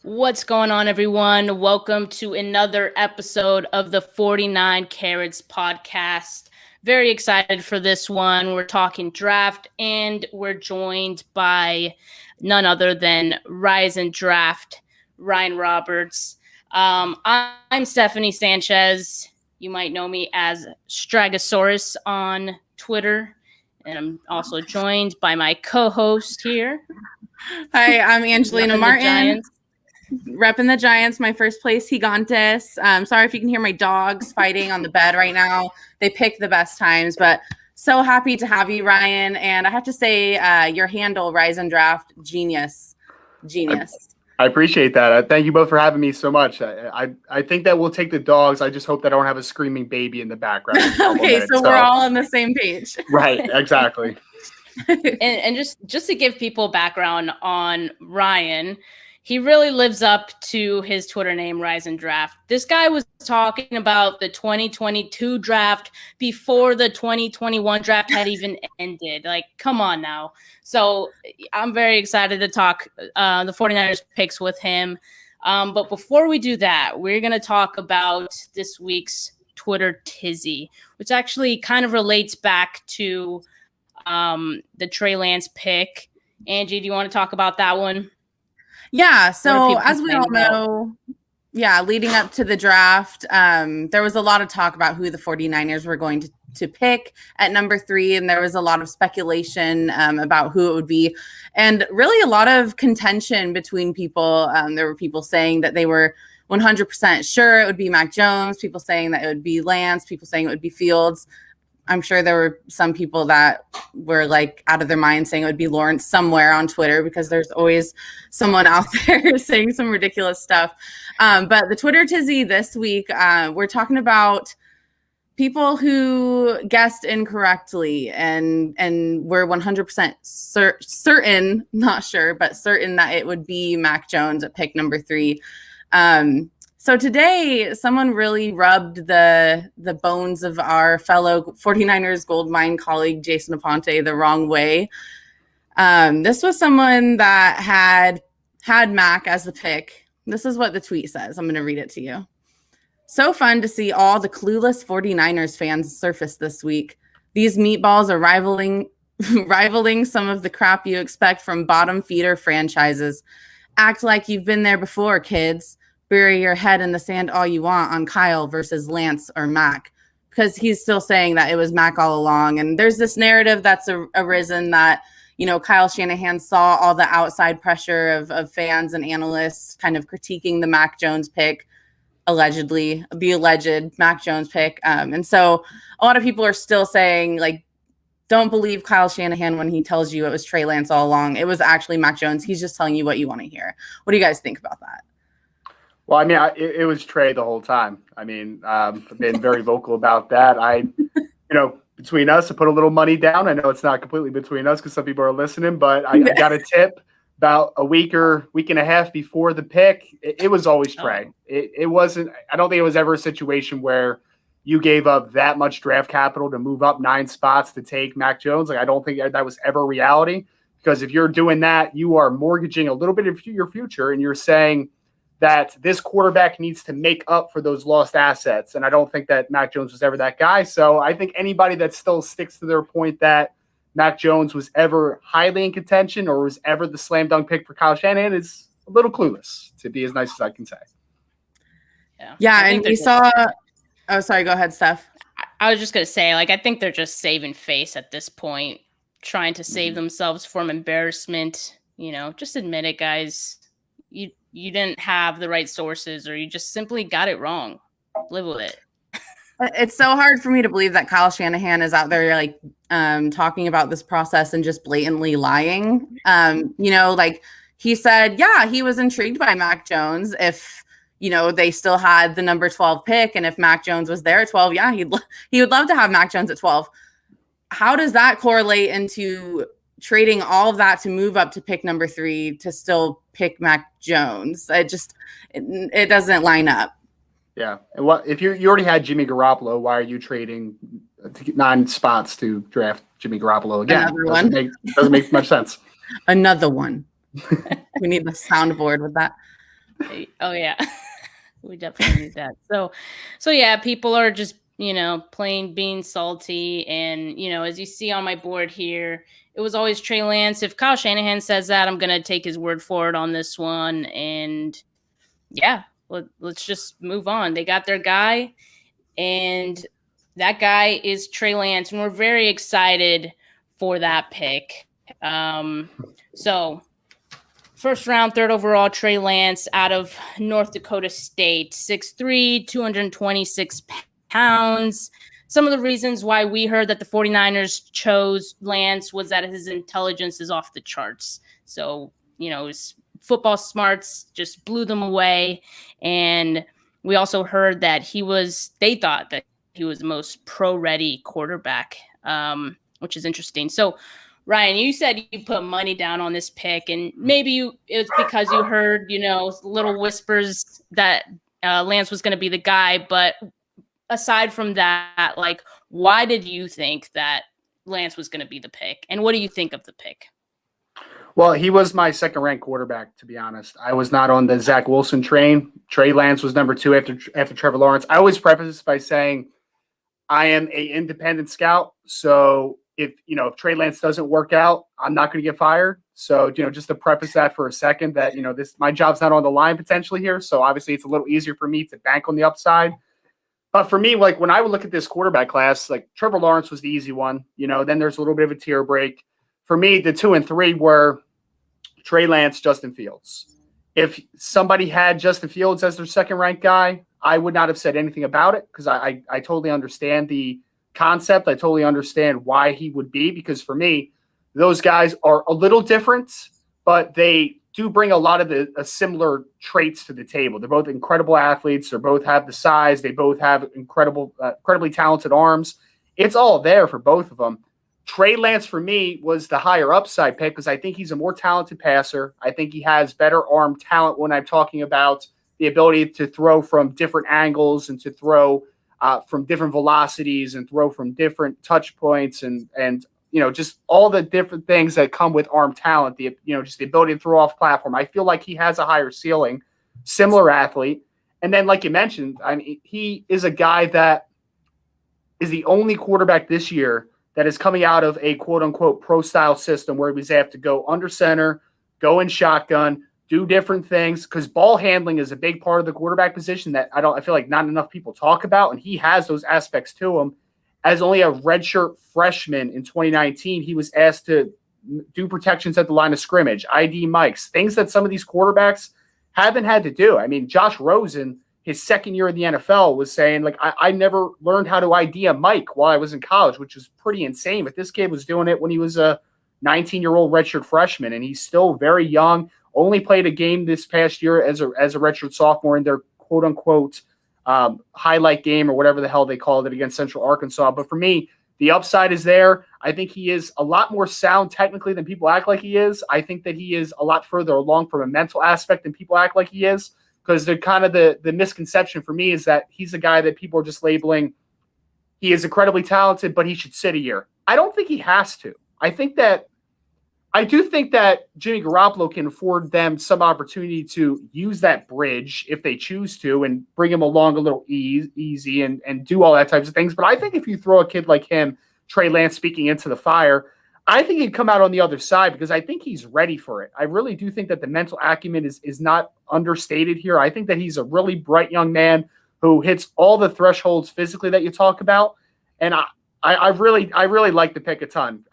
What's going on, everyone? Welcome to another episode of the 49 Carats podcast. Very excited for this one. We're talking draft, and we're joined by none other than Rise and Draft, Ryan Roberts. I'm Stephanie Sanchez. You might know me as Stragosaurus on Twitter. And I'm also joined by my co-host here. Hi, I'm Angelina Martin. Repping the Giants, my first place, Gigantes. Sorry if you can hear my dogs fighting on the bed right now. They pick the best times, but so happy to have you, Ryan. And I have to say, your handle, Rise and Draft, genius. I appreciate that. Thank you both for having me so much. I think that we'll take the dogs. I just hope that I don't have a screaming baby in the background. Okay, so we're all on the same page. Right, exactly. and just to give people background on Ryan, he really lives up to his Twitter name, Rise and Draft. This guy was talking about the 2022 draft before the 2021 draft had even ended. Like, come on now. So I'm very excited to talk the 49ers picks with him. But before we do that, we're going to talk about this week's Twitter tizzy, which actually kind of relates back to the Trey Lance pick. Angie, do you want to talk about that one? Yeah, so as we all know, leading up to the draft, there was a lot of talk about who the 49ers were going to pick at number 3, and there was a lot of speculation about who it would be, and really a lot of contention between people. There were people saying that they were 100% sure it would be Mac Jones, people saying that it would be Lance, people saying it would be Fields. I'm sure there were some people that were like out of their mind saying it would be Lawrence somewhere on Twitter, because there's always someone out there saying some ridiculous stuff. But the Twitter tizzy this week, we're talking about people who guessed incorrectly and were 100% certain, not sure, but certain that it would be Mac Jones at pick number 3. So today, someone really rubbed the bones of our fellow 49ers Goldmine colleague, Jason Aponte, the wrong way. This was someone that had Mac as the pick. This is what the tweet says. I'm going to read it to you. So fun to see all the clueless 49ers fans surface this week. These meatballs are rivaling some of the crap you expect from bottom feeder franchises. Act like you've been there before, kids. Bury your head in the sand all you want on Kyle versus Lance or Mac, because he's still saying that it was Mac all along. And there's this narrative that's arisen that, Kyle Shanahan saw all the outside pressure of fans and analysts kind of critiquing the Mac Jones pick, allegedly, the alleged Mac Jones pick. And so a lot of people are still saying, like, don't believe Kyle Shanahan when he tells you it was Trey Lance all along. It was actually Mac Jones. He's just telling you what you want to hear. What do you guys think about that? Well, I mean, it was Trey the whole time. I mean, I've been very vocal about that. Between us, I put a little money down. I know it's not completely between us because some people are listening, but I got a tip about a week and a half before the pick. It was always Trey. It wasn't – I don't think it was ever a situation where you gave up that much draft capital to move up 9 spots to take Mac Jones. Like, I don't think that was ever reality, because if you're doing that, you are mortgaging a little bit of your future, and you're saying – that this quarterback needs to make up for those lost assets. And I don't think that Mac Jones was ever that guy. So I think anybody that still sticks to their point that Mac Jones was ever highly in contention or was ever the slam dunk pick for Kyle Shanahan is a little clueless, to be as nice as I can say. Yeah, and we saw – oh, sorry, go ahead, Steph. I was just going to say, I think they're just saving face at this point, trying to save themselves from embarrassment. Just admit it, guys. You didn't have the right sources, or you just simply got it wrong. Live with it. It's so hard for me to believe that Kyle Shanahan is out there talking about this process and just blatantly lying. He said, he was intrigued by Mac Jones if, they still had the number 12 pick, and if Mac Jones was there at 12, he would love to have Mac Jones at 12. How does that correlate into trading all of that to move up to pick number 3 to still pick Mac Jones? It doesn't line up. Yeah. And what if you already had Jimmy Garoppolo? Why are you trading 9 spots to draft Jimmy Garoppolo again? Another one. Doesn't make much sense. Another one. We need the soundboard with that. Oh yeah, we definitely need that. So yeah, people are just plain being salty, and as you see on my board here, it was always Trey Lance. If Kyle Shanahan says that, I'm gonna take his word for it on this one, and yeah, let's just move on. They got their guy, and that guy is Trey Lance, and we're very excited for that pick. So first round, third overall, Trey Lance out of North Dakota State, 6'3", 226 pounds. Some of the reasons why we heard that the 49ers chose Lance was that his intelligence is off the charts. So, his football smarts just blew them away. And we also heard that they thought that he was the most pro-ready quarterback, which is interesting. So, Ryan, you said you put money down on this pick, and maybe it's because you heard, little whispers that Lance was going to be the guy. But aside from that, why did you think that Lance was going to be the pick? And what do you think of the pick? Well, he was my second-ranked quarterback, to be honest. I was not on the Zach Wilson train. Trey Lance was number 2 after Trevor Lawrence. I always preface this by saying I am an independent scout, so if Trey Lance doesn't work out, I'm not going to get fired. So, just to preface that for a second, that, my job's not on the line potentially here. So obviously it's a little easier for me to bank on the upside. But for me, when I would look at this quarterback class, Trevor Lawrence was the easy one, then there's a little bit of a tier break. For me, the 2 and 3 were Trey Lance, Justin Fields. If somebody had Justin Fields as their second-ranked guy, I would not have said anything about it, because I totally understand the concept. I totally understand why he would be, because for me, those guys are a little different, but they do bring a lot of the similar traits to the table. They're both incredible athletes. They both have the size. They both have incredibly talented arms. It's all there for both of them. Trey Lance, for me, was the higher upside pick because I think he's a more talented passer. I think he has better arm talent when I'm talking about the ability to throw from different angles and to throw from different velocities and throw from different touch points and just all the different things that come with arm talent, just the ability to throw off platform. I feel like he has a higher ceiling, similar athlete. And then, like you mentioned, he is a guy that is the only quarterback this year that is coming out of a quote-unquote pro-style system where we have to go under center, go in shotgun, do different things, because ball handling is a big part of the quarterback position that I feel like not enough people talk about, and he has those aspects to him. As only a redshirt freshman in 2019, he was asked to do protections at the line of scrimmage, ID mics, things that some of these quarterbacks haven't had to do. I mean, Josh Rosen, his second year in the NFL, was saying, I never learned how to ID a mic while I was in college, which was pretty insane. But this kid was doing it when he was a 19-year-old redshirt freshman, and he's still very young. Only played a game this past year as a redshirt sophomore in their quote-unquote highlight game or whatever the hell they called it against Central Arkansas. But for me, the upside is there. I think he is a lot more sound technically than people act like he is. I think that he is a lot further along from a mental aspect than people act like he is, because the misconception for me is that he's a guy that people are just labeling, he is incredibly talented, but he should sit a year. I don't think he has to. I do think that Jimmy Garoppolo can afford them some opportunity to use that bridge if they choose to and bring him along a little easy and do all that types of things. But I think if you throw a kid like him, Trey Lance, speaking into the fire, I think he'd come out on the other side because I think he's ready for it. I really do think that the mental acumen is not understated here. I think that he's a really bright young man who hits all the thresholds physically that you talk about. And I really like the pick a ton.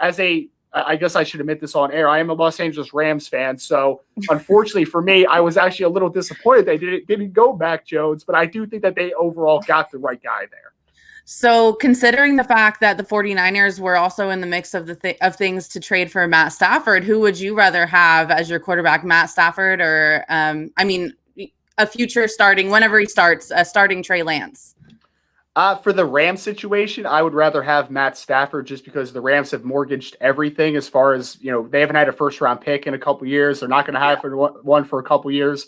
I guess I should admit this on air, I am a Los Angeles Rams fan. So unfortunately for me, I was actually a little disappointed they didn't go Mac Jones, but I do think that they overall got the right guy there. So considering the fact that the 49ers were also in the mix of of things to trade for Matt Stafford, who would you rather have as your quarterback, Matt Stafford or, a future starting, whenever he starts, starting Trey Lance? For the Rams situation, I would rather have Matt Stafford just because the Rams have mortgaged everything as far as, they haven't had a first-round pick in a couple years. They're not going to have one for a couple years.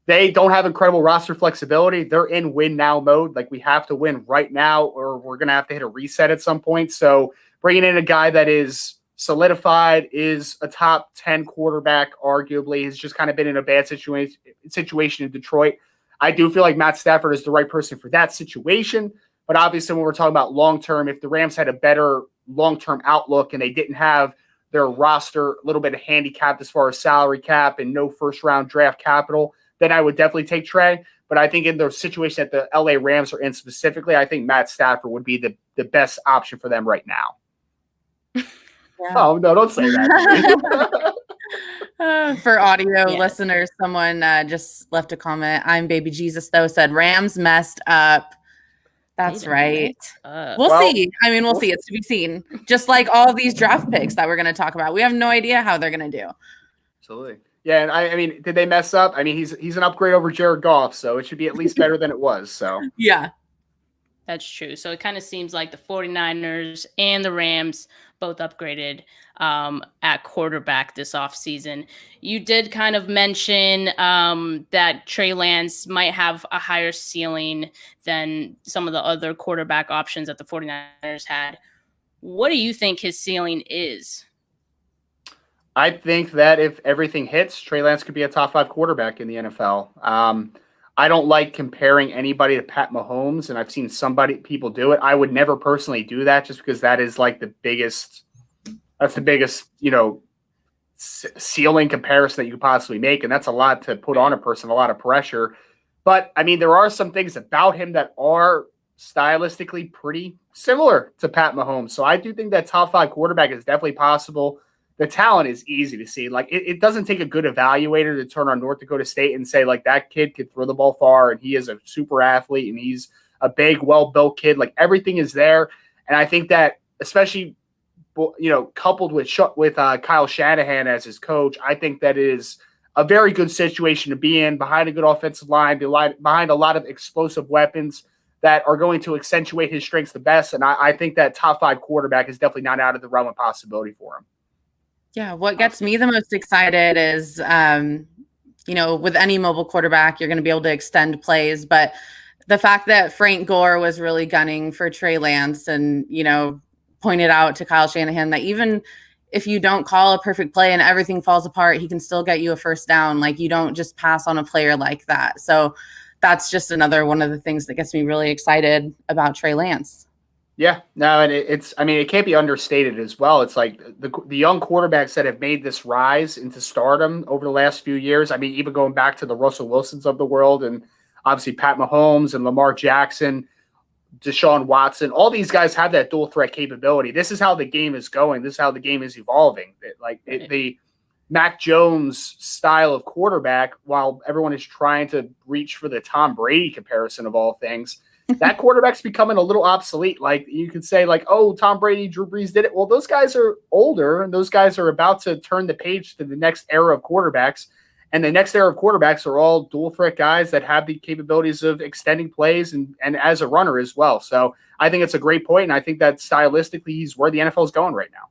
They don't have incredible roster flexibility. They're in win-now mode. We have to win right now or we're going to have to hit a reset at some point. So bringing in a guy that is solidified, is a top 10 quarterback, arguably, has just kind of been in a bad situation in Detroit. I do feel like Matt Stafford is the right person for that situation. But obviously, when we're talking about long-term, if the Rams had a better long-term outlook and they didn't have their roster a little bit handicapped as far as salary cap and no first-round draft capital, then I would definitely take Trey. But I think in the situation that the LA Rams are in specifically, I think Matt Stafford would be the best option for them right now. Yeah. Oh, no, don't say that. For audio listeners, someone just left a comment. I'm Baby Jesus, though, said Rams messed up. That's right. We'll see. I mean, we'll see. It's to be seen. Just like all of these draft picks that we're going to talk about. We have no idea how they're going to do. Absolutely. Yeah, and I mean, did they mess up? I mean, he's an upgrade over Jared Goff, so it should be at least better than it was. So yeah. That's true. So it kind of seems like the 49ers and the Rams both upgraded at quarterback this offseason. You did kind of mention that Trey Lance might have a higher ceiling than some of the other quarterback options that the 49ers had. What do you think his ceiling is? I think that if everything hits, Trey Lance could be a top 5 quarterback in the NFL. I don't like comparing anybody to Pat Mahomes, and I've seen people do it. I would never personally do that just because that is like the biggest, ceiling comparison that you could possibly make. And that's a lot to put on a person, a lot of pressure. But I mean, there are some things about him that are stylistically pretty similar to Pat Mahomes. So I do think that top 5 quarterback is definitely possible. The talent is easy to see. Like it doesn't take a good evaluator to turn on North Dakota State and say like that kid could throw the ball far and he is a super athlete and he's a big, well-built kid. Like everything is there. And I think that especially, coupled with Kyle Shanahan as his coach, I think that is a very good situation to be in behind a good offensive line, behind a lot of explosive weapons that are going to accentuate his strengths the best. And I think that top 5 quarterback is definitely not out of the realm of possibility for him. Yeah, what gets me the most excited is, with any mobile quarterback, you're going to be able to extend plays. But the fact that Frank Gore was really gunning for Trey Lance and, pointed out to Kyle Shanahan that even if you don't call a perfect play and everything falls apart, he can still get you a first down. Like you don't just pass on a player like that. So that's just another one of the things that gets me really excited about Trey Lance. Yeah, no, and it can't be understated as well. It's like the young quarterbacks that have made this rise into stardom over the last few years. I mean, even going back to the Russell Wilsons of the world and obviously Pat Mahomes and Lamar Jackson, Deshaun Watson, all these guys have that dual threat capability. This is how the game is going. This is how the game is evolving. The Mac Jones style of quarterback, while everyone is trying to reach for the Tom Brady comparison of all things, that quarterback's becoming a little obsolete. Like you could say like, oh, Tom Brady, Drew Brees did it. Well, those guys are older and those guys are about to turn the page to the next era of quarterbacks. And the next era of quarterbacks are all dual threat guys that have the capabilities of extending plays and as a runner as well. So I think it's a great point. And I think that stylistically he's where the NFL is going right now.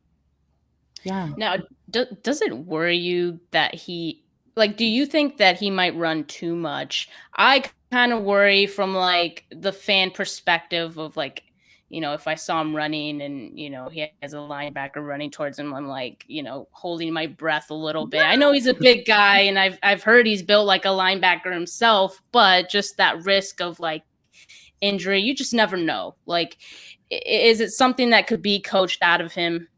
Yeah. Now, does it worry you that do you think that he might run too much? I kind of worry from like the fan perspective of like, if I saw him running and, he has a linebacker running towards him, I'm like, holding my breath a little bit. I know he's a big guy and I've heard he's built like a linebacker himself, but just that risk of like injury, you just never know. Like, is it something that could be coached out of him?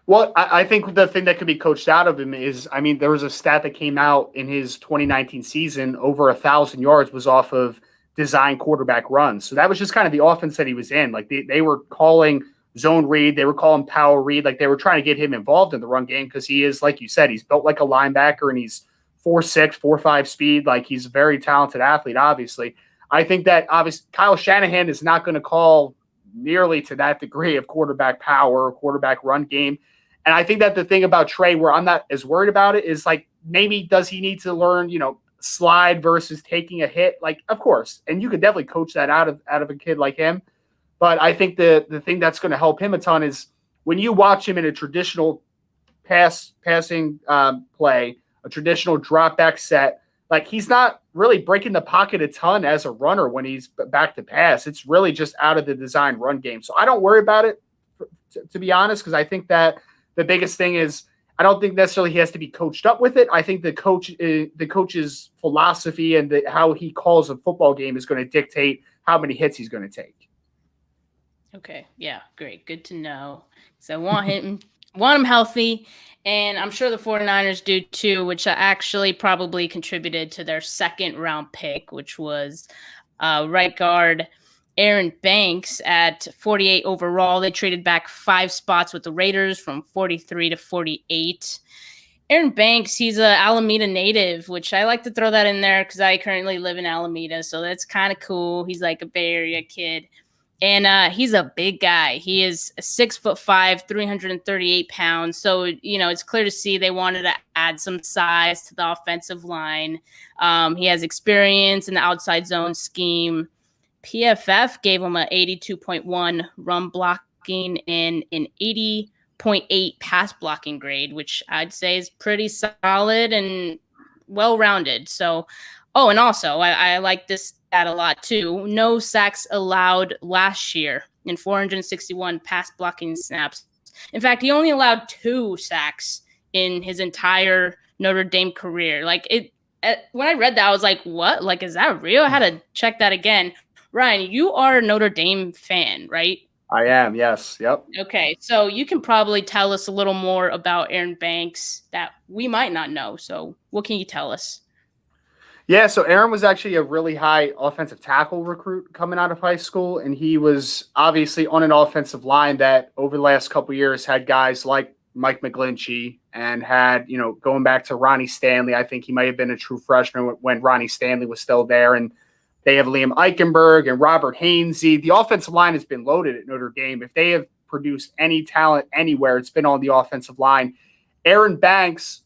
Well, I think the thing that could be coached out of him is, I mean, there was a stat that came out in his 2019 season, over 1,000 yards was off of design quarterback runs. So that was just kind of the offense that he was in. Like they were calling zone read, they were calling power read, like they were trying to get him involved in the run game because he is, like you said, he's built like a linebacker and he's 4.6, 4.5 speed. Like he's a very talented athlete, obviously. I think that obviously Kyle Shanahan is not going to call nearly to that degree of quarterback power or quarterback run game. And I think that the thing about Trey, where I'm not as worried about it, is like maybe does he need to learn, slide versus taking a hit? Like, of course, and you could definitely coach that out of a kid like him. But I think the thing that's going to help him a ton is when you watch him in a traditional passing play, a traditional drop back set. Like he's not really breaking the pocket a ton as a runner when he's back to pass. It's really just out of the design run game. So I don't worry about it to be honest, because I think that the biggest thing is I don't think necessarily he has to be coached up with it. I think the coach's philosophy and how he calls a football game is going to dictate how many hits he's going to take. Okay. Yeah. Great. Good to know. So I want him healthy. And I'm sure the 49ers do too, which actually probably contributed to their second round pick, which was right guard Aaron Banks at 48 overall. They traded back 5 spots with the Raiders from 43 to 48. Aaron Banks, he's a Alameda native, which I like to throw that in there because I currently live in Alameda. So that's kind of cool. He's like a Bay Area kid. And he's a big guy. He is 6'5", 338 pounds. So, it's clear to see they wanted to add some size to the offensive line. He has experience in the outside zone scheme. PFF gave him an 82.1 run blocking and an 80.8 pass blocking grade, which I'd say is pretty solid and well-rounded. So, and also I like this stat a lot too. No sacks allowed last year in 461 pass blocking snaps. In fact, he only allowed 2 sacks in his entire Notre Dame career. When I read that, I was like, what? Like, is that real? I had to check that again. Ryan, you are a Notre Dame fan, right? I am, yes. Yep. Okay, so you can probably tell us a little more about Aaron Banks that we might not know. So what can you tell us? Yeah, so Aaron was actually a really high offensive tackle recruit coming out of high school, and he was obviously on an offensive line that over the last couple of years had guys like Mike McGlinchey and had, going back to Ronnie Stanley. I think he might have been a true freshman when Ronnie Stanley was still there, and they have Liam Eichenberg and Robert Hainsey. The offensive line has been loaded at Notre Dame. If they have produced any talent anywhere, it's been on the offensive line. Aaron Banks,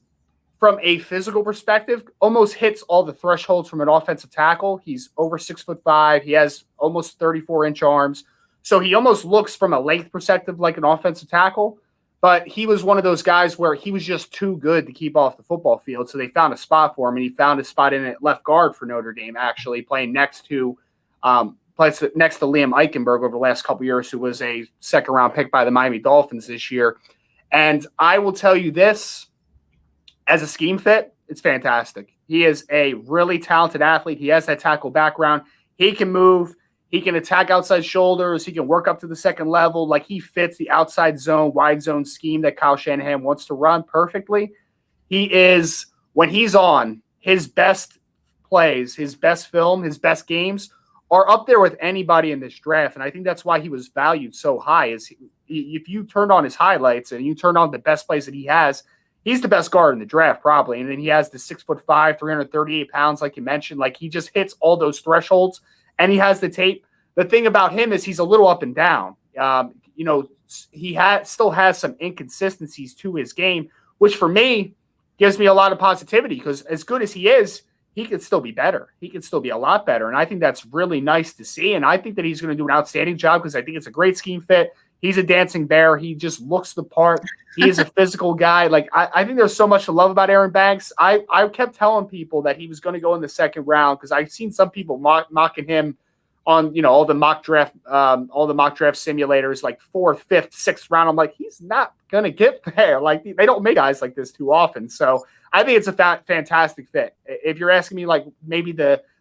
from a physical perspective, almost hits all the thresholds from an offensive tackle. He's over 6'5". He has almost 34-inch arms. So he almost looks from a length perspective like an offensive tackle. But he was one of those guys where he was just too good to keep off the football field. So they found a spot for him, and he found a spot in at left guard for Notre Dame, actually playing next to Liam Eichenberg over the last couple of years, who was a second-round pick by the Miami Dolphins this year. And I will tell you this, as a scheme fit, it's fantastic. He is a really talented athlete. He has that tackle background. He can move. He can attack outside shoulders. He can work up to the second level. Like, he fits the outside zone, wide zone scheme that Kyle Shanahan wants to run perfectly. He is, when he's on, his best plays, his best film, his best games are up there with anybody in this draft. And I think that's why he was valued so high. Is if you turned on his highlights and you turned on the best plays that he has, he's the best guard in the draft, probably. And then he has the 6'5", 338 pounds, like you mentioned. Like, he just hits all those thresholds, and he has the tape. The thing about him is he's a little up and down. He still has some inconsistencies to his game, which for me gives me a lot of positivity, because as good as he is, he could still be better. He could still be a lot better. And I think that's really nice to see. And I think that he's going to do an outstanding job, because I think it's a great scheme fit. He's a dancing bear. He just looks the part. He is a physical guy. Like, I think there's so much to love about Aaron Banks. I kept telling people that he was going to go in the second round, because I've seen some people mocking him on, all the mock draft simulators, like 4th, 5th, 6th round. I'm like, he's not going to get there. Like, they don't make guys like this too often. So I think it's a fantastic fit. If you're asking me, like, maybe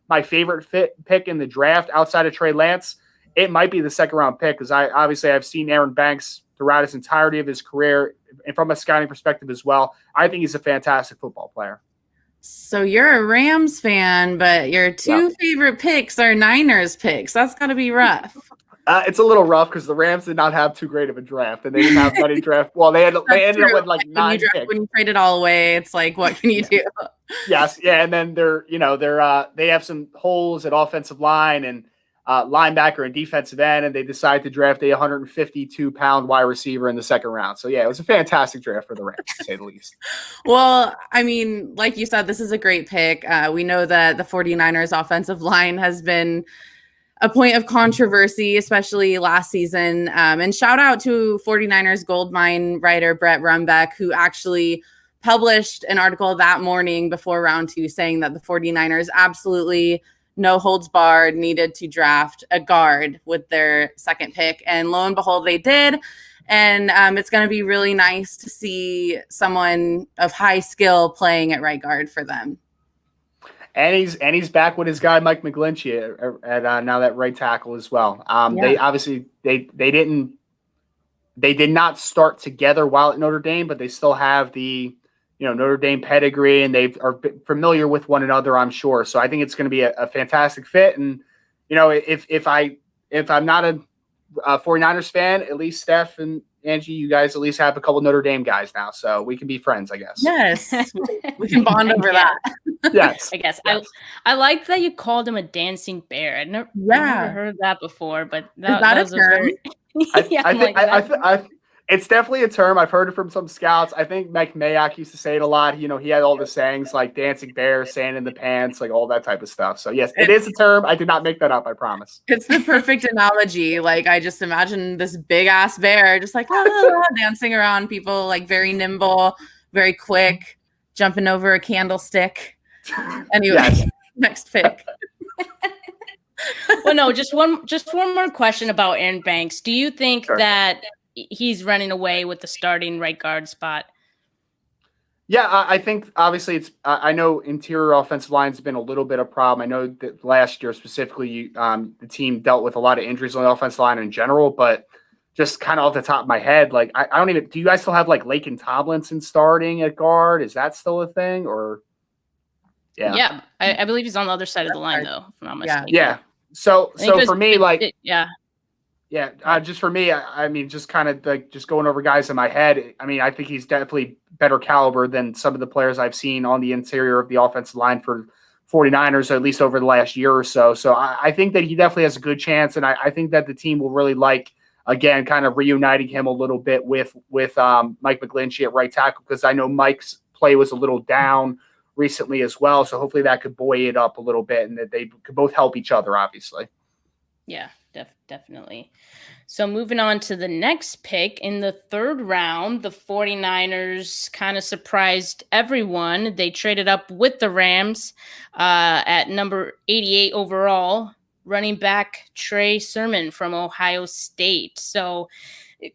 my favorite pick in the draft outside of Trey Lance, it might be the second round pick, because I've seen Aaron Banks throughout his entirety of his career, and from a scouting perspective as well. I think he's a fantastic football player. So you're a Rams fan, but your two favorite picks are Niners picks. That's got to be rough. It's a little rough, because the Rams did not have too great of a draft, and they didn't have many draft. Well, they ended up with like 9 picks. When you trade it all away, it's like, what can you do? Yes, yeah, and then they have some holes at offensive line and linebacker and defensive end, and they decided to draft a 152-pound wide receiver in the second round. So, yeah, it was a fantastic draft for the Rams, to say the least. Well, I mean, like you said, this is a great pick. We know that the 49ers offensive line has been a point of controversy, especially last season. And shout out to 49ers Goldmine writer Brett Rumbeck, who actually published an article that morning before round 2 saying that the 49ers absolutely no holds barred needed to draft a guard with their second pick. And lo and behold, they did. And it's going to be really nice to see someone of high skill playing at right guard for them. And he's back with his guy Mike McGlinchey at now that right tackle as well. They obviously they did not start together while at Notre Dame, but they still have the Notre Dame pedigree, and they are familiar with one another, I'm sure. So I think it's going to be a fantastic fit. And if I'm not a 49ers fan, at least Steph and Angie, you guys at least have a couple Notre Dame guys now, so we can be friends, I guess. Yes, we can bond over that. Yes, I guess. Yes. I like that you called him a dancing bear. I never heard that before, but that was a term? I think it's definitely a term. I've heard it from some scouts. I think Mike Mayock used to say it a lot. He had all the sayings like dancing bear, sand in the pants, like all that type of stuff. So yes, it is a term. I did not make that up, I promise. It's the perfect analogy. Like I just imagine this big ass bear just like dancing around people, like very nimble, very quick, jumping over a candlestick. Anyway, yes. Next pick. Well, no, just one more question about Aaron Banks. Do you think that he's running away with the starting right guard spot? Yeah, I think obviously I know interior offensive line has been a little bit of a problem. I know that last year specifically, the team dealt with a lot of injuries on the offensive line in general, but just kind of off the top of my head, like I don't even. Do you guys still have like Laken Tomlinson starting at guard? Is that still a thing or? Yeah, I believe he's on the other side of the line though. If I'm not mistaken. Yeah. So for me, just for me, I mean, just kind of like just going over guys in my head. I mean, I think he's definitely better caliber than some of the players I've seen on the interior of the offensive line for 49ers, at least over the last year or so. So I think that he definitely has a good chance. And I think that the team will really like, again, kind of reuniting him a little bit with Mike McGlinchey at right tackle, because I know Mike's play was a little down recently as well. So hopefully that could buoy it up a little bit and that they could both help each other, obviously. Yeah, definitely. So moving on to the next pick in the third round, the 49ers kind of surprised everyone. They traded up with the Rams at number 88 overall, running back Trey Sermon from Ohio State. So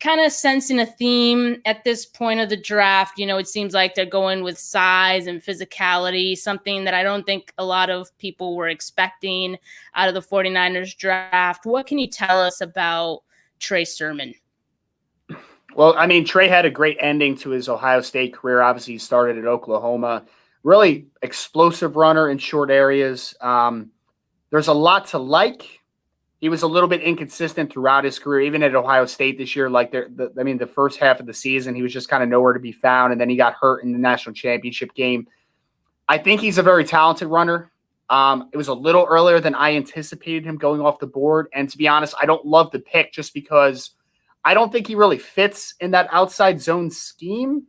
kind of sensing a theme at this point of the draft. It seems like they're going with size and physicality, something that I don't think a lot of people were expecting out of the 49ers draft. What can you tell us about Trey Sermon? Well, I mean, Trey had a great ending to his Ohio State career. Obviously, he started at Oklahoma. Really explosive runner in short areas. There's a lot to like. He was a little bit inconsistent throughout his career, even at Ohio State this year. Like the first half of the season, he was just kind of nowhere to be found, and then he got hurt in the national championship game. I think he's a very talented runner. It was a little earlier than I anticipated him going off the board, and to be honest, I don't love the pick just because I don't think he really fits in that outside zone scheme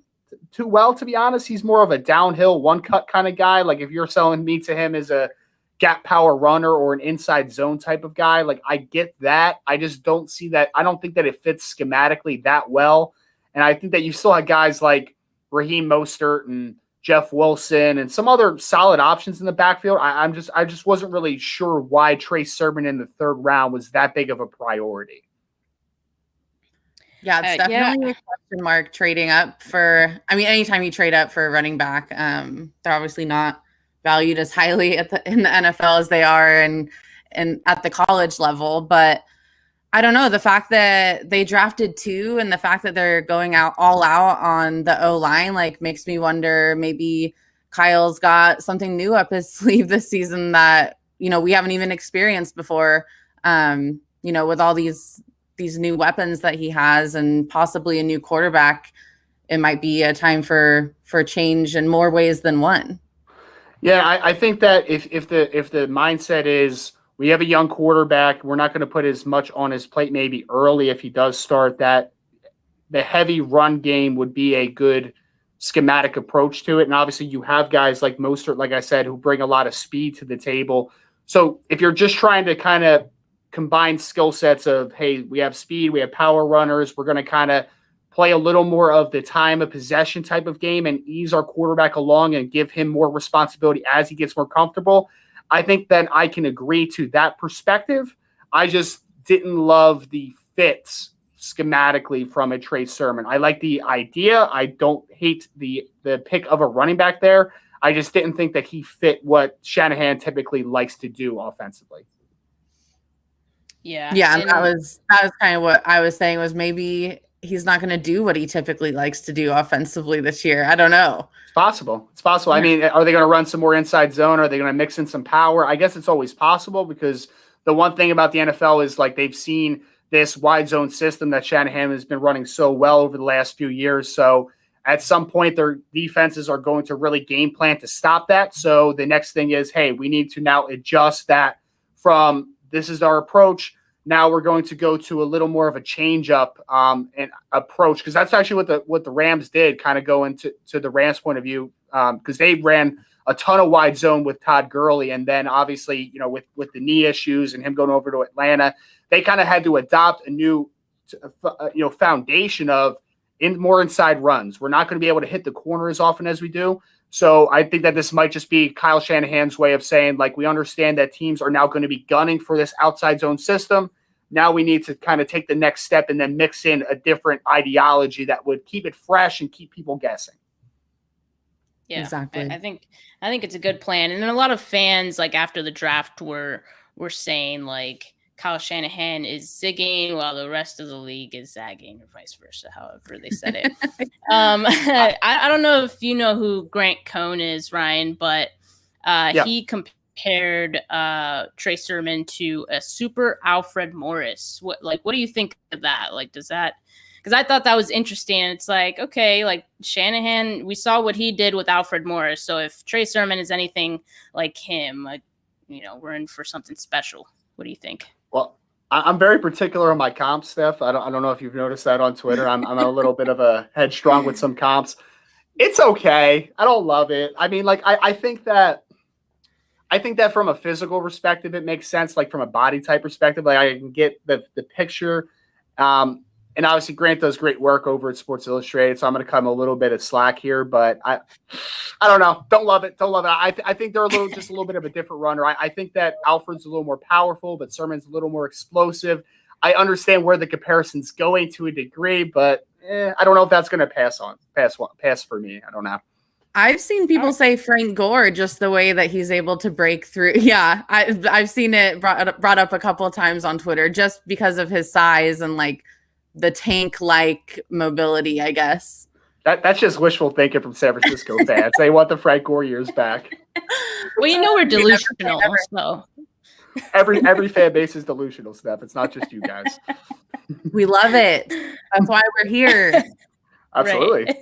too well. To be honest, he's more of a downhill, one cut kind of guy. Like if you're selling me to him as a gap power runner or an inside zone type of guy, like I get that. I just don't see that. I don't think that it fits schematically that well. And I think that you still have guys like Raheem Mostert and Jeff Wilson and some other solid options in the backfield. I just wasn't really sure why Trey Sermon in the third round was that big of a priority. Yeah, it's definitely a question mark trading up for, anytime you trade up for a running back, they're obviously not valued as highly in the NFL as they are and at the college level. But I don't know, the fact that they drafted two and the fact that they're going all out on the O-line, like makes me wonder maybe Kyle's got something new up his sleeve this season that, we haven't even experienced before, with all these new weapons that he has and possibly a new quarterback. It might be a time for change in more ways than one. Yeah, I think that if the mindset is we have a young quarterback, we're not going to put as much on his plate maybe early if he does start, that the heavy run game would be a good schematic approach to it. And obviously you have guys like Mostert, like I said, who bring a lot of speed to the table. So if you're just trying to kind of combine skill sets of, hey, we have speed, we have power runners, we're going to kind of play a little more of the time of possession type of game and ease our quarterback along and give him more responsibility as he gets more comfortable, I think then I can agree to that perspective. I just didn't love the fits schematically from a Trey Sermon. I like the idea. I don't hate the pick of a running back there. I just didn't think that he fit what Shanahan typically likes to do offensively. Yeah, and that was kind of what I was saying, was maybe he's not going to do what he typically likes to do offensively this year. I don't know. It's possible. It's possible. Yeah. I mean, are they going to run some more inside zone? Are they going to mix in some power? I guess it's always possible, because the one thing about the NFL is, like, they've seen this wide zone system that Shanahan has been running so well over the last few years. So at some point, their defenses are going to really game plan to stop that. So the next thing is, hey, we need to now adjust that from this is our approach. Now we're going to go to a little more of a change up and approach, because that's actually what the Rams did, kind of go into the Rams point of view, because they ran a ton of wide zone with Todd Gurley, and then obviously, with the knee issues and him going over to Atlanta, they kind of had to adopt a new foundation of more inside runs. We're not going to be able to hit the corner as often as we do. So I think that this might just be Kyle Shanahan's way of saying, like, we understand that teams are now going to be gunning for this outside zone system. Now we need to kind of take the next step and then mix in a different ideology that would keep it fresh and keep people guessing. Yeah, exactly. I think it's a good plan. And then a lot of fans, like, after the draft were saying, like, Kyle Shanahan is zigging while the rest of the league is zagging, or vice versa, however they said it. I don't know if you know who Grant Cohn is, Ryan, but he compared Trey Sermon to a super Alfred Morris. What do you think of that? Like, does that, because I thought that was interesting. It's like, okay, like, Shanahan, we saw what he did with Alfred Morris. So if Trey Sermon is anything like him, we're in for something special. What do you think? Well, I'm very particular on my comps, Steph. I don't know if you've noticed that on Twitter. I'm a little bit of a headstrong with some comps. It's okay. I don't love it. I mean, like, I think that from a physical perspective, it makes sense. Like, from a body type perspective, like, I can get the picture. And obviously Grant does great work over at Sports Illustrated, so I'm going to come a little bit of slack here, but I don't know. Don't love it. I think they're just a little bit of a different runner. I think that Alfred's a little more powerful, but Sermon's a little more explosive. I understand where the comparison's going to a degree, but I don't know if that's going to pass for me. I don't know. I've seen people say Frank Gore, just the way that he's able to break through. Yeah, I've seen it brought up a couple of times on Twitter, just because of his size and, like, the tank-like mobility, I guess. That's just wishful thinking from San Francisco fans. They want the Frank Gore years back. Well, we're delusional, so every fan base is delusional, Steph. It's not just you guys. We love it. That's why we're here. Absolutely.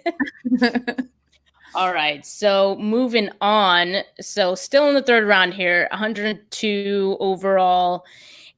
All right, so moving on. So still in the third round here, 102 overall,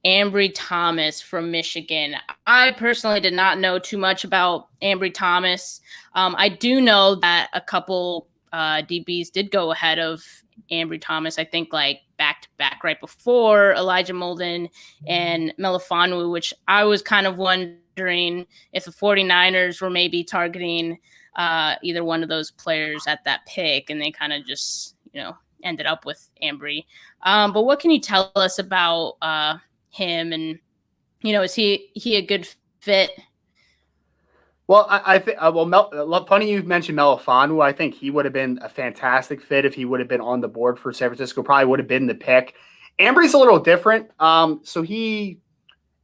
Ambry Thomas from Michigan. I personally did not know too much about Ambry Thomas. I do know that a couple DBs did go ahead of Ambry Thomas, I think, like, back-to-back right before Elijah Molden and Melifonwu, which I was kind of wondering if the 49ers were maybe targeting either one of those players at that pick, and they kind of just, ended up with Ambry. But what can you tell us about him, and is he a good fit? Well, I think funny you mentioned Melifonwu. I think he would have been a fantastic fit if he would have been on the board for San Francisco. Probably would have been the pick. Ambry's a little different. So he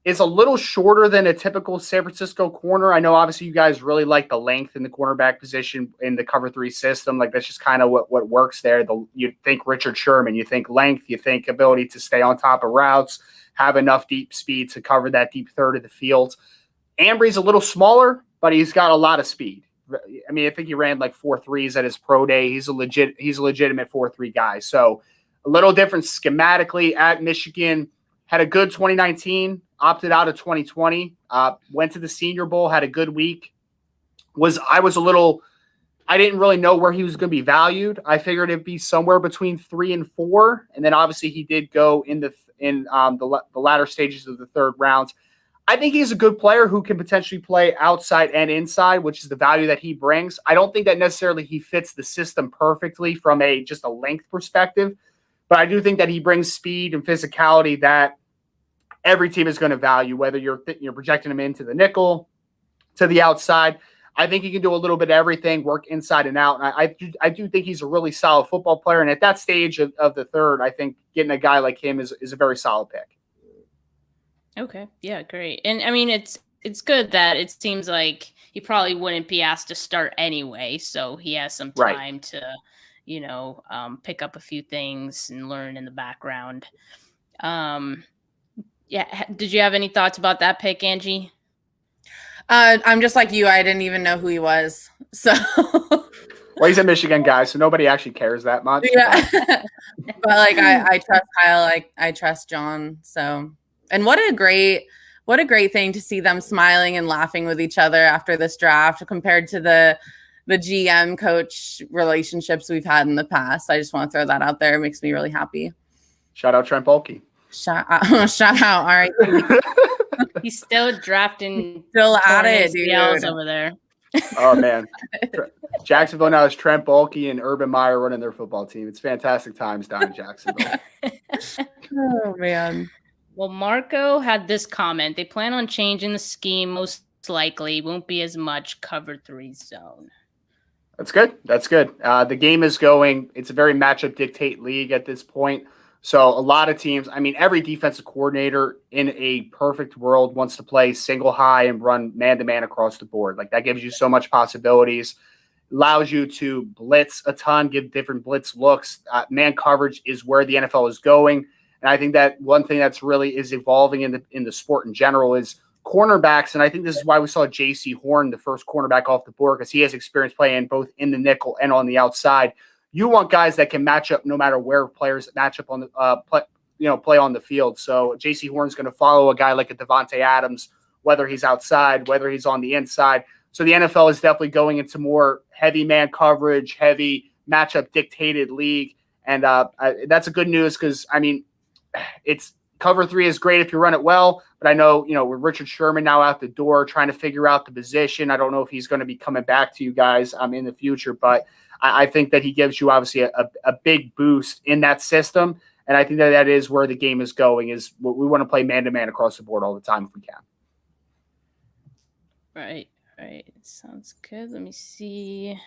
is a little shorter than a typical San Francisco corner. I know obviously you guys really like the length in the cornerback position in the cover 3 system. Like, that's just kind of what works there. You think Richard Sherman, you think length, you think ability to stay on top of routes, have enough deep speed to cover that deep third of the field. Ambry's a little smaller, but he's got a lot of speed. I mean, I think he ran like 4.3s at his pro day. He's a legitimate 4.3 guy. So a little different schematically at Michigan. Had a good 2019, opted out of 2020, went to the Senior Bowl, had a good week. I didn't really know where he was going to be valued. I figured it'd be somewhere between 3 and 4. And then obviously he did go in the latter stages of the third round. I think he's a good player who can potentially play outside and inside, which is the value that he brings. I don't think that necessarily he fits the system perfectly from just a length perspective, but I do think that he brings speed and physicality that every team is going to value, whether you're projecting him into the nickel, to the outside. I think he can do a little bit of everything, work inside and out. And I do think he's a really solid football player. And at that stage of the third, I think getting a guy like him is a very solid pick. Okay. Yeah, great. And I mean, it's good that it seems like he probably wouldn't be asked to start anyway. So he has some time to, pick up a few things and learn in the background. Yeah. Did you have any thoughts about that pick, Angie? I'm just like you. I didn't even know who he was. So, well, he's a Michigan guy, so nobody actually cares that much. Yeah, but like I trust Kyle. Like I trust John. So, and what a great thing to see them smiling and laughing with each other after this draft compared to the GM coach relationships we've had in the past. I just want to throw that out there. It makes me really happy. Shout out Trent Baalke. Shout out. All right. He's still drafting. Still at it, dude. Over there. Oh, man. Jacksonville now has Trent Baalke and Urban Meyer running their football team. It's fantastic times down in Jacksonville. Oh, man. Well, Marco had this comment. They plan on changing the scheme. Most likely won't be as much cover 3 zone. That's good. The game is going. It's a very matchup dictate league at this point. So a lot of teams, I mean, every defensive coordinator in a perfect world wants to play single high and run man-to-man across the board. Like that gives you so much possibilities, allows you to blitz a ton, give different blitz looks. Man coverage is where the NFL is going. And I think that one thing that's really is evolving in the sport in general is cornerbacks. And I think this is why we saw J.C. Horn, the first cornerback off the board, because he has experience playing both in the nickel and on the outside. You want guys that can match up no matter where players match up on the play on the field. So J.C. Horn's going to follow a guy like a Devontae Adams, whether he's outside, whether he's on the inside. So the NFL is definitely going into more heavy man coverage, heavy matchup dictated league, and that's a good news because I mean, it's cover 3 is great if you run it well, but I know with Richard Sherman now out the door trying to figure out the position. I don't know if he's going to be coming back to you guys in the future, but I think that he gives you obviously a big boost in that system. And I think that is where the game is going, is we want to play man-to-man across the board all the time if we can. Right. Sounds good. Let me see.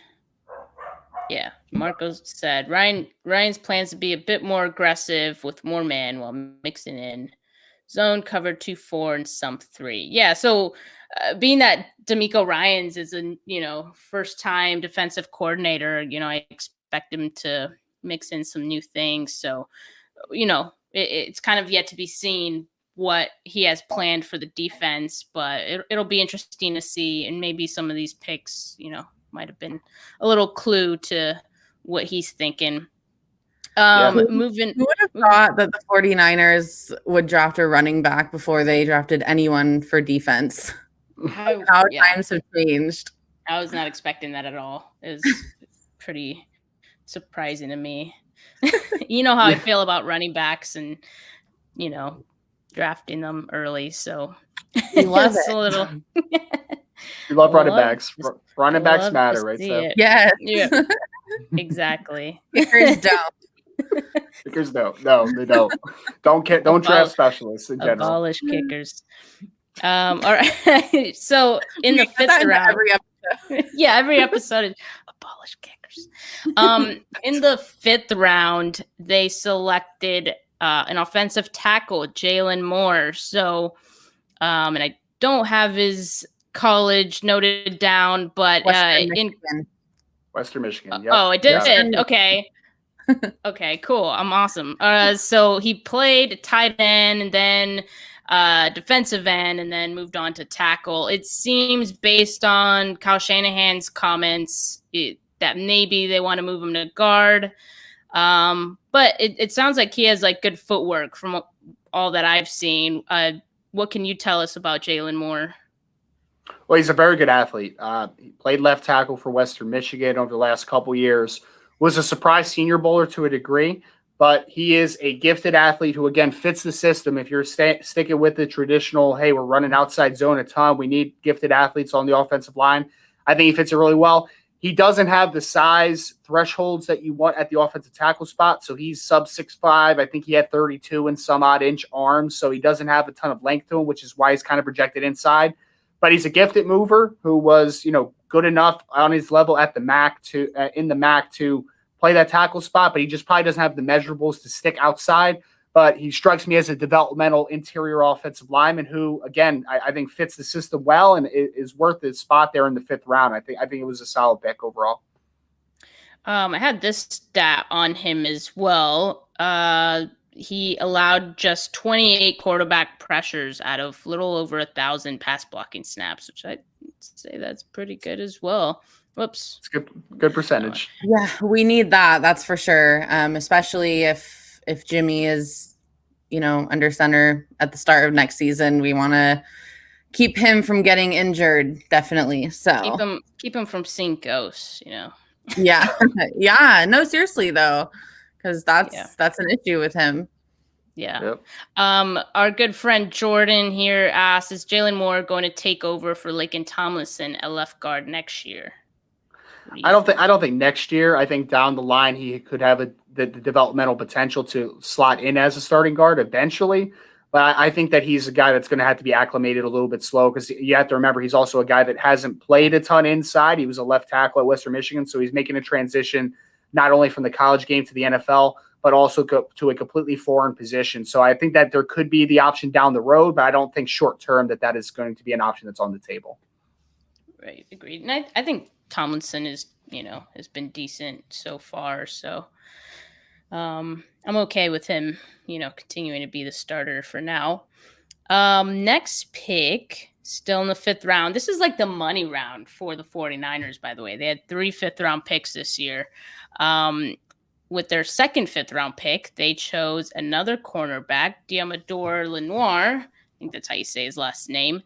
Yeah, Marco said Ryan's plans to be a bit more aggressive with more man while mixing in zone, cover 2-4, and some 3. Yeah, so being that D'Amico Ryans is a first-time defensive coordinator, I expect him to mix in some new things. So, it's kind of yet to be seen what he has planned for the defense, but it'll be interesting to see. And maybe some of these picks, might have been a little clue to what he's thinking. Who would have thought that the 49ers would draft a running back before they drafted anyone for defense? How times have changed. I was not expecting that at all. It was pretty surprising to me. You know how I feel about running backs and, drafting them early. So you love it. A little. You love running backs. Running backs matter, right? So. Yes. Yeah. Exactly. Kickers don't. Kickers don't. No, they don't. Don't draft specialists in general. Abolish kickers. All right. So in the 5th round, every episode is abolish kickers. In the 5th round, they selected an offensive tackle, Jalen Moore. So, and I don't have his college noted down, but Western Michigan. Yep. Oh, it did. Yeah. Okay. Okay, cool. I'm awesome. So he played tight end and then defensive end and then moved on to tackle. It seems based on Kyle Shanahan's comments that maybe they want to move him to guard. But it sounds like he has like good footwork from all that I've seen. What can you tell us about Jalen Moore? Well, he's a very good athlete. He played left tackle for Western Michigan over the last couple years. Was a surprise Senior Bowler to a degree, but he is a gifted athlete who, again, fits the system. If you're sticking with the traditional, hey, we're running outside zone a ton, we need gifted athletes on the offensive line, I think he fits it really well. He doesn't have the size thresholds that you want at the offensive tackle spot. So he's sub 6'5". I think he had 32 and some odd inch arms. So he doesn't have a ton of length to him, which is why he's kind of projected inside. But he's a gifted mover who was, good enough on his level at the MAC in the MAC to play that tackle spot. But he just probably doesn't have the measurables to stick outside. But he strikes me as a developmental interior offensive lineman who, again, I think fits the system well and is worth his spot there in the 5th round. I think it was a solid pick overall. I had this stat on him as well. He allowed just 28 quarterback pressures out of little over 1,000 pass blocking snaps, which I'd say that's pretty good as well. Whoops. It's good percentage. Yeah, we need that. That's for sure. Especially if Jimmy is, under center at the start of next season, we want to keep him from getting injured. Definitely. So keep him from seeing ghosts, Yeah. Yeah. No, seriously though, because that's an issue with him. Yeah. Yep. Our good friend Jordan here asks, is Jalen Moore going to take over for Laken Tomlinson at left guard next year? I don't think next year. I think down the line he could have the developmental potential to slot in as a starting guard eventually. But I think that he's a guy that's going to have to be acclimated a little bit slow because you have to remember he's also a guy that hasn't played a ton inside. He was a left tackle at Western Michigan, so he's making a transition not only from the college game to the NFL, but also to a completely foreign position. So I think that there could be the option down the road, but I don't think short term that is going to be an option that's on the table. Right, agreed. And I think Tomlinson is, has been decent so far. So I'm okay with him, continuing to be the starter for now. Next pick, still in the 5th round. This is like the money round for the 49ers, by the way. They had 3 5th-round picks this year. With their second 5th-round pick, they chose another cornerback, Diamador Lenoir. I think that's how you say his last name.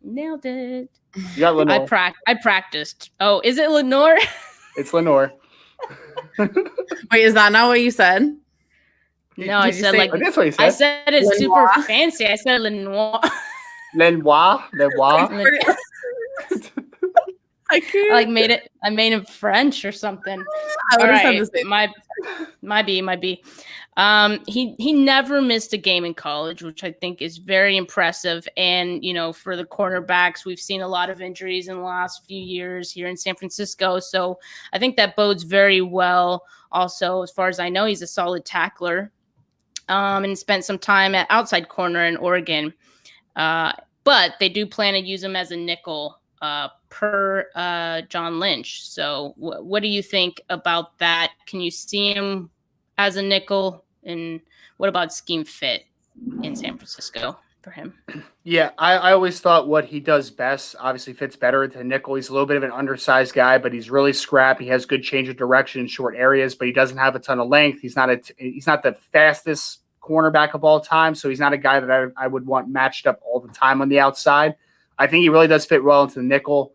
Nailed it. You got Lenoir. I practiced. Oh, is it Lenoir? It's Lenoir. Wait, is that not what you said? No, I said that's what you said. I said it's Lenoir? Super fancy. I said Lenoir. Lenoir. I made it. I made him French or something. All right, might be. He never missed a game in college, which I think is very impressive. And for the cornerbacks, we've seen a lot of injuries in the last few years here in San Francisco, so I think that bodes very well. Also, as far as I know, he's a solid tackler, and spent some time at outside corner in Oregon. But they do plan to use him as a nickel. Per John Lynch. So what do you think about that? Can you see him as a nickel? And what about scheme fit in San Francisco for him? Yeah, I always thought what he does best obviously fits better into nickel. He's a little bit of an undersized guy, but he's really scrappy. He has good change of direction in short areas, but he doesn't have a ton of length. He's not the fastest cornerback of all time, so he's not a guy that I would want matched up all the time on the outside. I think he really does fit well into the nickel.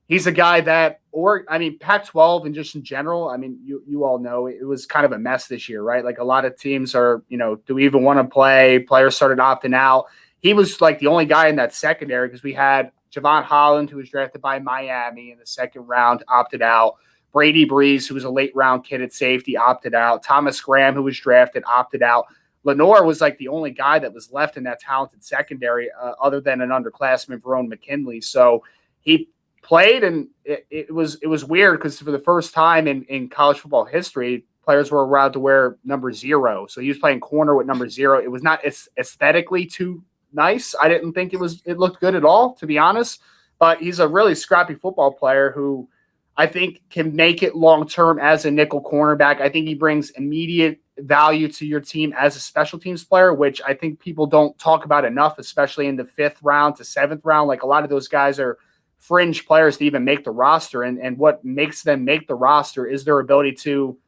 He's a guy that, Pac-12 and just in general, you all know it was kind of a mess this year, right? Like a lot of teams are, do we even want to play? Players started opting out. He was like the only guy in that secondary because we had Javon Holland, who was drafted by Miami in the 2nd round, opted out. Brady Breeze, who was a late round kid at safety, opted out. Thomas Graham, who was drafted, opted out. Lenoir was like the only guy that was left in that talented secondary other than an underclassman, Verone McKinley. So he played, and it was weird because for the first time in college football history, players were allowed to wear number 0. So he was playing corner with number 0. It was not aesthetically too nice. I didn't think it looked good at all, to be honest. But he's a really scrappy football player who I think can make it long-term as a nickel cornerback. I think he brings immediate value to your team as a special teams player, which I think people don't talk about enough, especially in the 5th round to 7th round. Like a lot of those guys are fringe players to even make the roster. And what makes them make the roster is their ability to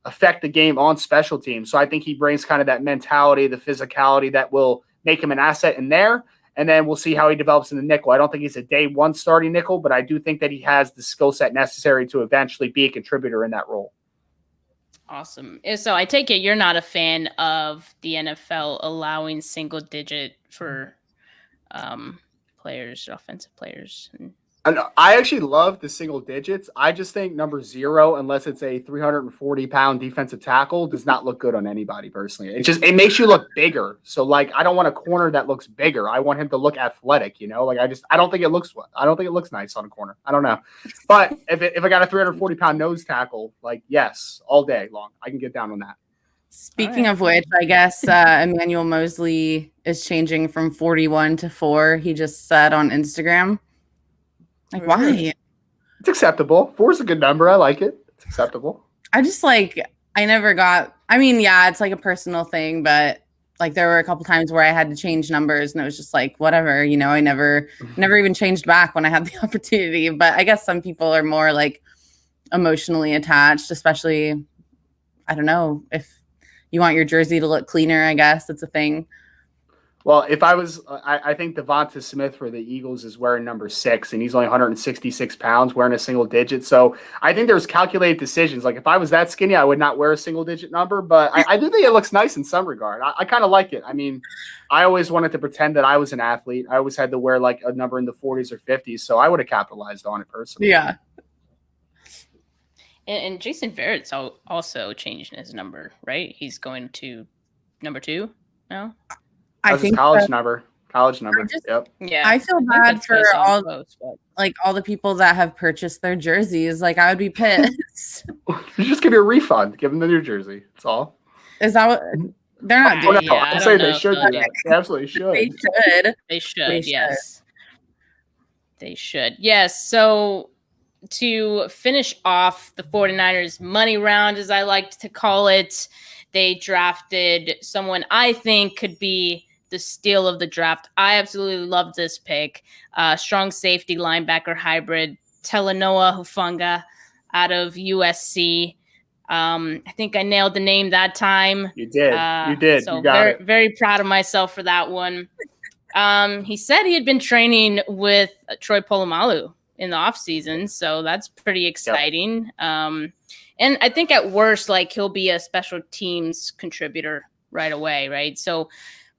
affect the game on special teams. So I think he brings kind of that mentality, the physicality that will make him an asset in there. And then we'll see how he develops in the nickel. I don't think he's a day one starting nickel, but I do think that he has the skill set necessary to eventually be a contributor in that role. Awesome. So I take it you're not a fan of the NFL allowing single digit for players, offensive players. And I actually love the single digits. I just think number 0, unless it's a 340-pound defensive tackle, does not look good on anybody personally. It makes you look bigger. So like, I don't want a corner that looks bigger. I want him to look athletic. Like I don't think it looks nice on a corner. I don't know. But if I got a 340-pound nose tackle, like yes, all day long, I can get down on that. Speaking of which, I guess Emmanuel Mosley is changing from 41 to 4. He just said on Instagram. Like, why? It's acceptable. 4 is a good number. I like it. It's acceptable. I never got, it's like a personal thing, but like there were a couple times where I had to change numbers and it was just like, whatever, I never even changed back when I had the opportunity. But I guess some people are more like emotionally attached, especially, I don't know, if you want your jersey to look cleaner, I guess it's a thing. Well, if I was, I think Devonta Smith for the Eagles is wearing number 6, and he's only 166 pounds, wearing a single digit. So I think there's calculated decisions. Like if I was that skinny, I would not wear a single digit number, but I do think it looks nice in some regard. I kind of like it. I mean, I always wanted to pretend that I was an athlete. I always had to wear like a number in the 40s or 50s, so I would have capitalized on it personally. Yeah. And Jason Verrett's also changing his number, right? He's going to number 2 now. I think college number. Yep. Yeah. I feel bad for all the people that have purchased their jerseys. Like I would be pissed. You just give you a refund. Give them the new jersey. That's all. Is that what they're not doing? No, I'm saying they should do that. They absolutely should. They should. Yes. They should. Yes. So to finish off the 49ers money round, as I like to call it, they drafted someone I think could be the steal of the draft. I absolutely love this pick. Strong safety linebacker hybrid, Talanoa Hufanga out of USC. I think I nailed the name that time. You did. You did. So you got it. Very proud of myself for that one. He said he had been training with Troy Polamalu in the offseason, so that's pretty exciting. Yep. And I think at worst, like he'll be a special teams contributor right away, right? So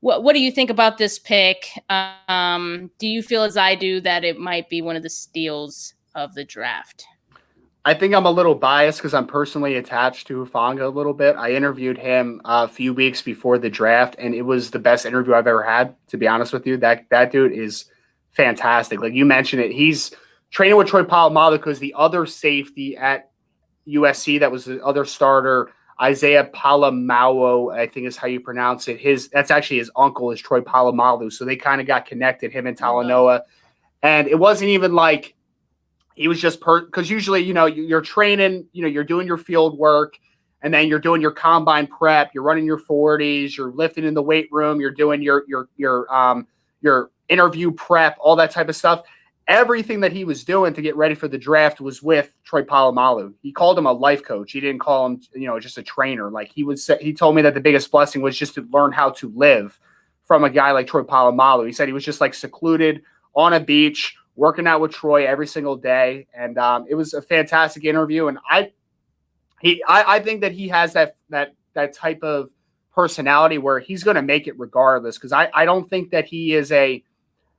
what do you think about this pick? Do you feel as I do that it might be one of the steals of the draft? I think I'm a little biased because I'm personally attached to Hufanga a little bit. I interviewed him a few weeks before the draft, and it was the best interview I've ever had, to be honest with you. That dude is fantastic. Like you mentioned it, he's training with Troy Polamalu because the other safety at USC that was the other starter, Isaiah Polamalu, I think is how you pronounce it. That's actually his uncle is Troy Polamalu. So they kind of got connected, him and Talanoa. And it wasn't even like he was just because usually, you're training, you're doing your field work and then you're doing your combine prep, you're running your 40s, you're lifting in the weight room, you're doing your interview prep, all that type of stuff. Everything that he was doing to get ready for the draft was with Troy Polamalu. He called him a life coach. He didn't call him, just a trainer. Like he told me that the biggest blessing was just to learn how to live from a guy like Troy Polamalu. He said he was just like secluded on a beach, working out with Troy every single day. And it was a fantastic interview. And I think that he has that type of personality where he's going to make it regardless. Cause I don't think that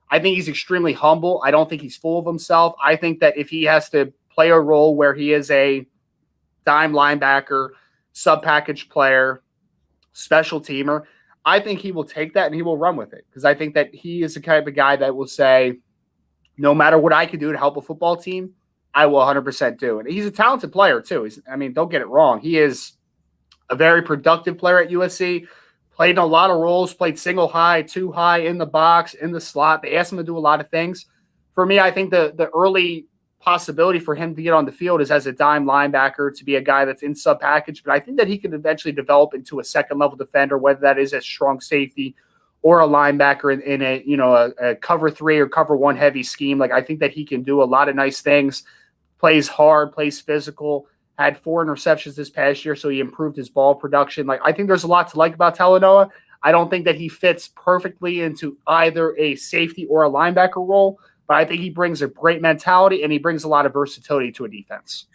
I think he's extremely humble. I don't think he's full of himself. I think that if he has to play a role where he is a dime linebacker, sub-package player, special teamer, I think he will take that and he will run with it. Because I think that he is the type of guy that will say, no matter what I can do to help a football team, I will 100% do. And he's a talented player too. Don't get it wrong. He is a very productive player at USC. Played in a lot of roles, played single high, 2 high, in the box, in the slot. They asked him to do a lot of things. For me, I think the early possibility for him to get on the field is as a dime linebacker, to be a guy that's in sub-package. But I think that he could eventually develop into a second-level defender, whether that is a strong safety or a linebacker in a cover 3 or cover 1 heavy scheme. Like I think that he can do a lot of nice things, plays hard, plays physical. Had 4 interceptions this past year, so he improved his ball production. Like I think there's a lot to like about Talanoa. I don't think that he fits perfectly into either a safety or a linebacker role, but I think he brings a great mentality and he brings a lot of versatility to a defense.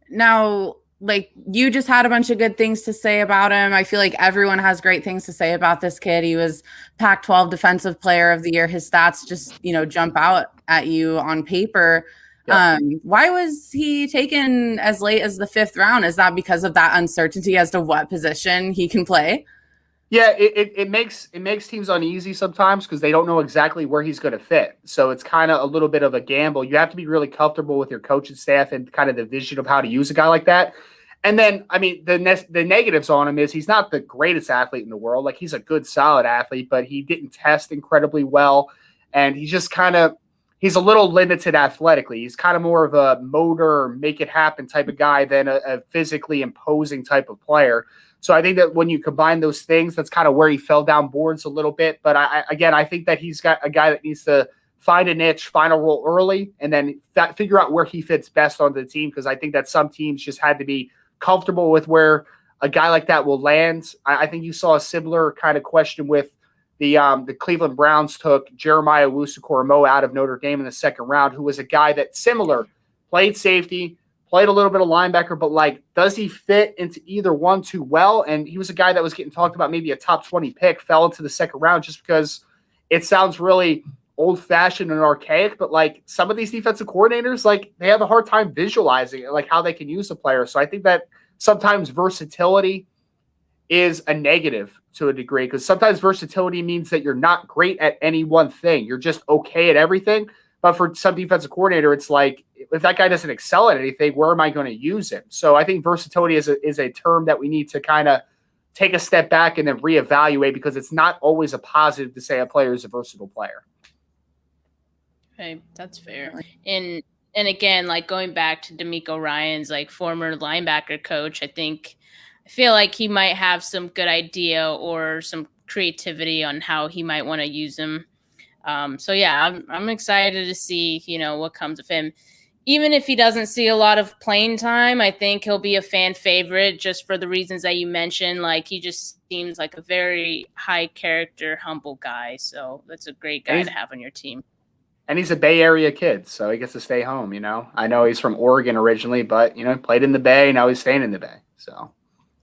Now, like you just had a bunch of good things to say about him. I feel like everyone has great things to say about this kid. He was Pac-12 Defensive Player of the Year. His stats just, jump out at you on paper. Why was he taken as late as the 5th round? Is that because of that uncertainty as to what position he can play? Yeah, it makes teams uneasy sometimes because they don't know exactly where he's going to fit. So it's kind of a little bit of a gamble. You have to be really comfortable with your coaching staff and kind of the vision of how to use a guy like that. And then, I mean, the negatives on him is he's not the greatest athlete in the world. Like, he's a good, solid athlete, but he didn't test incredibly well. And he's just he's a little limited athletically. He's kind of more of a motor, make it happen type of guy than a physically imposing type of player. So I think that when you combine those things, that's kind of where he fell down boards a little bit. But I think that he's got a guy that needs to find a niche, find a role early, and then figure out where he fits best on the team. Because I think that some teams just had to be comfortable with where a guy like that will land. I think you saw a similar kind of question with the Cleveland Browns took Jeremiah Owusu-Koramoah out of Notre Dame in the 2nd round, who was a guy that played safety, played a little bit of linebacker, but like, does he fit into either one too well? And he was a guy that was getting talked about, maybe a top 20 pick, fell into the 2nd round just because it sounds really old-fashioned and archaic. But like, some of these defensive coordinators, like, they have a hard time visualizing it, like how they can use a player. So I think that sometimes versatility is a negative to a degree, because sometimes versatility means that you're not great at any one thing. You're just okay at everything. But for some defensive coordinator, it's like, if that guy doesn't excel at anything, where am I going to use him? So I think versatility is a term that we need to kind of take a step back and then reevaluate, because it's not always a positive to say a player is a versatile player. Okay, that's fair. And again, like, going back to DeMeco Ryans, like, former linebacker coach, I feel like he might have some good idea or some creativity on how he might want to use him. So yeah, I'm excited to see, what comes of him. Even if he doesn't see a lot of playing time, I think he'll be a fan favorite just for the reasons that you mentioned. Like, he just seems like a very high character, humble guy. So that's a great guy to have on your team. And he's a Bay Area kid, so he gets to stay home, I know he's from Oregon originally, but, played in the Bay. Now he's staying in the Bay. So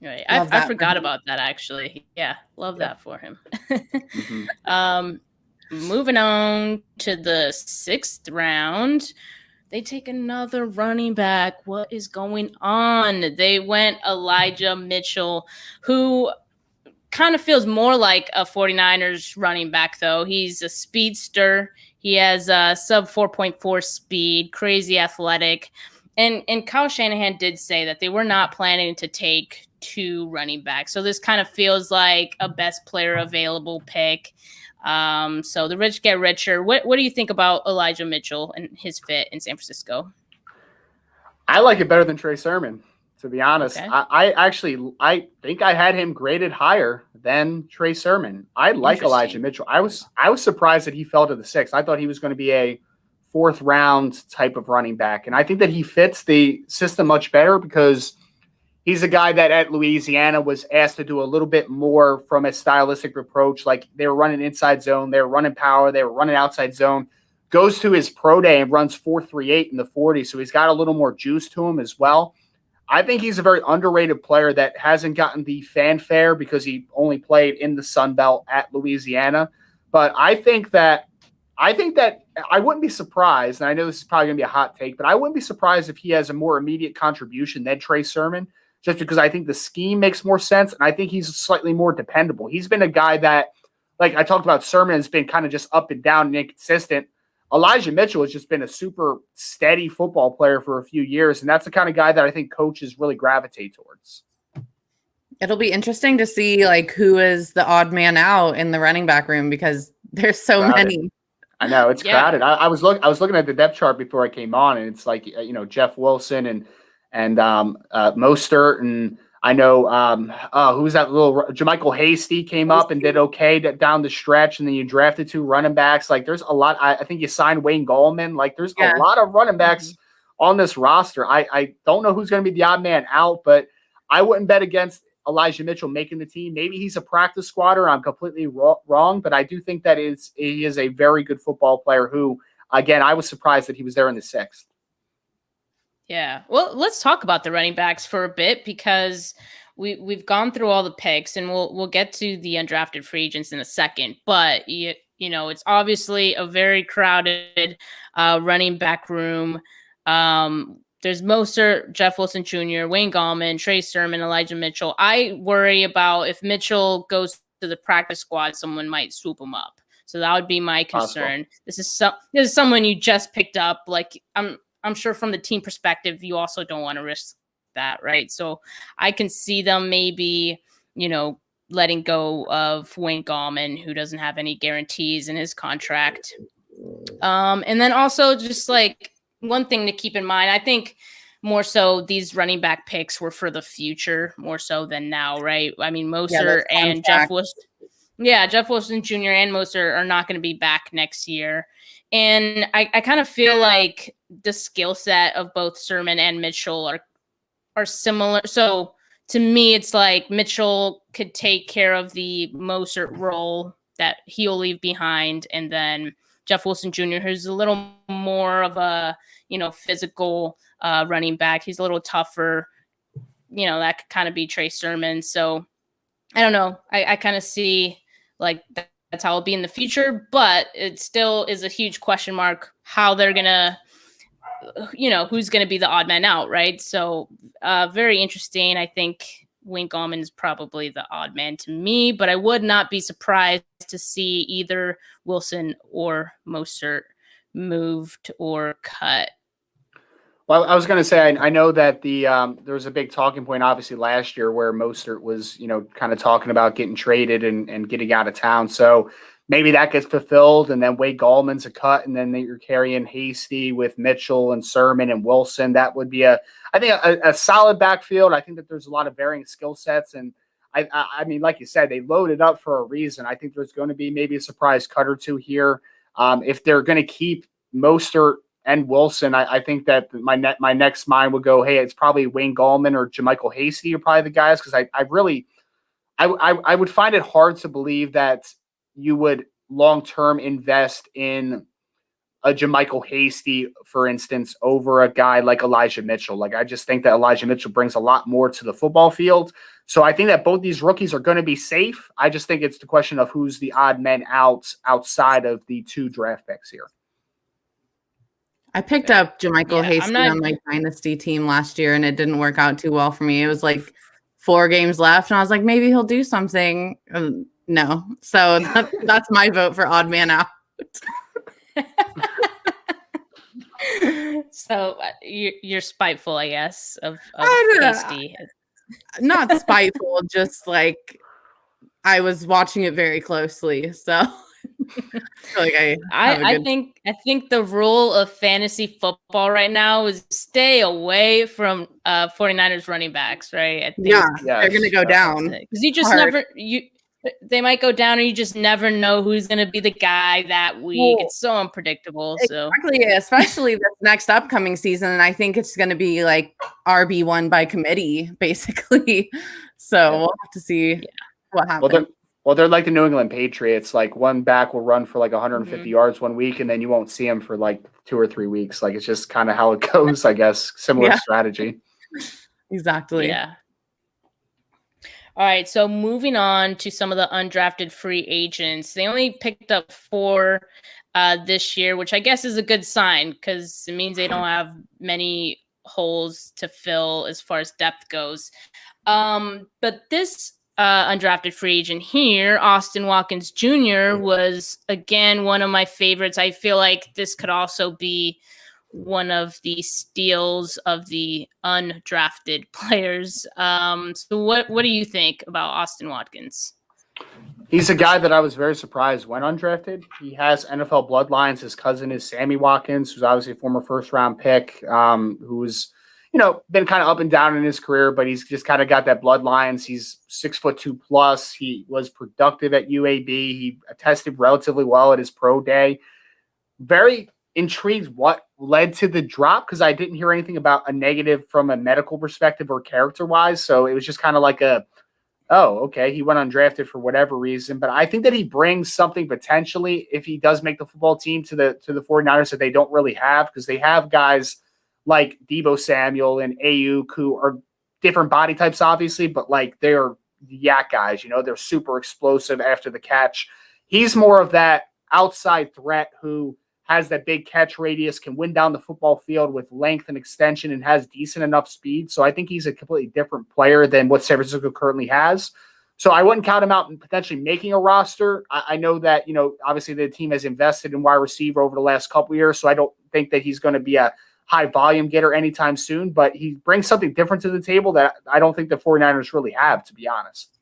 right. I forgot about that, actually. Yeah, love that for him. Mm-hmm. Moving on to the 6th round, they take another running back. What is going on? They went Elijah Mitchell, who kind of feels more like a 49ers running back, though. He's a speedster. He has a sub 4.4 speed, crazy athletic. And Kyle Shanahan did say that they were not planning to take 2 running backs. So this kind of feels like a best player available pick. So the rich get richer. What do you think about Elijah Mitchell and his fit in San Francisco? I like it better than Trey Sermon, to be honest. Okay. I think I had him graded higher than Trey Sermon. I like Elijah Mitchell. I was surprised that he fell to the 6th. I thought he was going to be a 4th round type of running back. And I think that he fits the system much better because he's a guy that at Louisiana was asked to do a little bit more from a stylistic approach. Like, they were running inside zone, they were running power, they were running outside zone. Goes to his pro day and runs 4.38 in the 40. So he's got a little more juice to him as well. I think he's a very underrated player that hasn't gotten the fanfare because he only played in the Sun Belt at Louisiana. But I think that I wouldn't be surprised, and I know this is probably going to be a hot take, but I wouldn't be surprised if he has a more immediate contribution than Trey Sermon, just because I think the scheme makes more sense, and I think he's slightly more dependable. He's been a guy that, like I talked about, Sermon has been kind of just up and down and inconsistent. Elijah Mitchell has just been a super steady football player for a few years, and that's the kind of guy that I think coaches really gravitate towards. It'll be interesting to see like who is the odd man out in the running back room because there's so many. I know it's crowded. I was looking at the depth chart before I came on, and it's like Jeff Wilson and Mostert, and I know who's that little Jermichael Hasty came up and did okay down the stretch, and then you drafted 2 running backs. Like there's a lot. I think you signed Wayne Gallman. Like there's a lot of running backs on this roster. I don't know who's going to be the odd man out, but I wouldn't bet against Elijah Mitchell making the team. Maybe he's a practice squatter. I'm completely wrong, but I do think that he is a very good football player who, again, I was surprised that he was there in the 6th. Yeah. Well, let's talk about the running backs for a bit because we've gone through all the picks and we'll get to the undrafted free agents in a second, but it's obviously a very crowded running back room. There's Mostert, Jeff Wilson Jr., Wayne Gallman, Trey Sermon, Elijah Mitchell. I worry about if Mitchell goes to the practice squad, someone might swoop him up. So that would be my concern. Possible. This is someone you just picked up. Like I'm sure from the team perspective, you also don't want to risk that, right? So I can see them maybe, letting go of Wayne Gallman, who doesn't have any guarantees in his contract. And then also just like one thing to keep in mind, I think more so these running back picks were for the future more so than now, right? I mean, Mostert and Jeff Wilson Jr. and Mostert are not going to be back next year. And I kind of feel like the skill set of both Sermon and Mitchell are similar. So to me, it's like Mitchell could take care of the Mostert role that he'll leave behind. And then Jeff Wilson Jr., who's a little more of a, physical running back. He's a little tougher. That could kind of be Trey Sermon. So I don't know. I kind of see like that's how it'll be in the future, but it still is a huge question mark how they're going to, who's going to be the odd man out, right? So very interesting. I think Wayne Gallman is probably the odd man to me, but I would not be surprised to see either Wilson or Mostert moved or cut. Well, I was going to say, I know that there was a big talking point, obviously, last year where Mostert was, kind of talking about getting traded and getting out of town. So maybe that gets fulfilled, and then Wade Gallman's a cut, and then you're carrying Hasty with Mitchell and Sermon and Wilson. That would be I think a solid backfield. I think that there's a lot of varying skill sets, and I mean, like you said, they loaded up for a reason. I think there's going to be maybe a surprise cut or two here. If they're going to keep Mostert and Wilson, I think that my next mind would go, hey, it's probably Wayne Gallman or JaMychal Hasty are probably the guys, because I would find it hard to believe that you would long-term invest in a JaMychal Hasty, for instance, over a guy like Elijah Mitchell. Like, I just think that Elijah Mitchell brings a lot more to the football field. So I think that both these rookies are going to be safe. I just think it's the question of who's the odd man outside of the two draft picks here. I picked up JaMychal Hasty on my dynasty team last year, and it didn't work out too well for me. It was like 4 games left, and I was like, maybe he'll do something. No. So that's my vote for odd man out. So you're spiteful, I guess, of Hasty. Not spiteful, just like I was watching it very closely. So I think the rule of fantasy football right now is stay away from 49ers running backs, right? I think they're going to go down. Because you just they might go down, or you just never know who's going to be the guy that week. It's so unpredictable. Exactly, especially this next upcoming season. And I think it's going to be like RB1 by committee, basically. So we'll have to see what happens. Well, they're like the New England Patriots. Like, one back will run for like 150 yards one week, and then you won't see him for like 2 or 3 weeks. Like, it's just kind of how it goes, I guess. Similar strategy. Exactly. Yeah. All right, so moving on to some of the undrafted free agents. They only picked up 4 this year, which I guess is a good sign because it means they don't have many holes to fill as far as depth goes. But this undrafted free agent here, Austin Watkins Jr., was, again, one of my favorites. I feel like this could also be one of the steals of the undrafted players. So what do you think about Austin Watkins? He's a guy that I was very surprised went undrafted. He has NFL bloodlines. His cousin is Sammy Watkins, who's obviously a former first-round pick, who's been kind of up and down in his career, but he's just kind of got that bloodlines. He's 6'2" plus. He was productive at UAB. He tested relatively well at his pro day. Very intrigued what led to the drop, because I didn't hear anything about a negative from a medical perspective or character-wise. So it was just kind of like okay, he went undrafted for whatever reason. But I think that he brings something potentially, if he does make the football team, to the 49ers that they don't really have, because they have guys like Deebo Samuel and Ayuk, who are different body types, obviously, but like they're yak guys, they're super explosive after the catch. He's more of that outside threat who has that big catch radius, can win down the football field with length and extension, and has decent enough speed. So I think he's a completely different player than what San Francisco currently has. So I wouldn't count him out and potentially making a roster. I know that, obviously the team has invested in wide receiver over the last couple of years, so I don't think that he's going to be a high volume getter anytime soon, but he brings something different to the table that I don't think the 49ers really have, to be honest.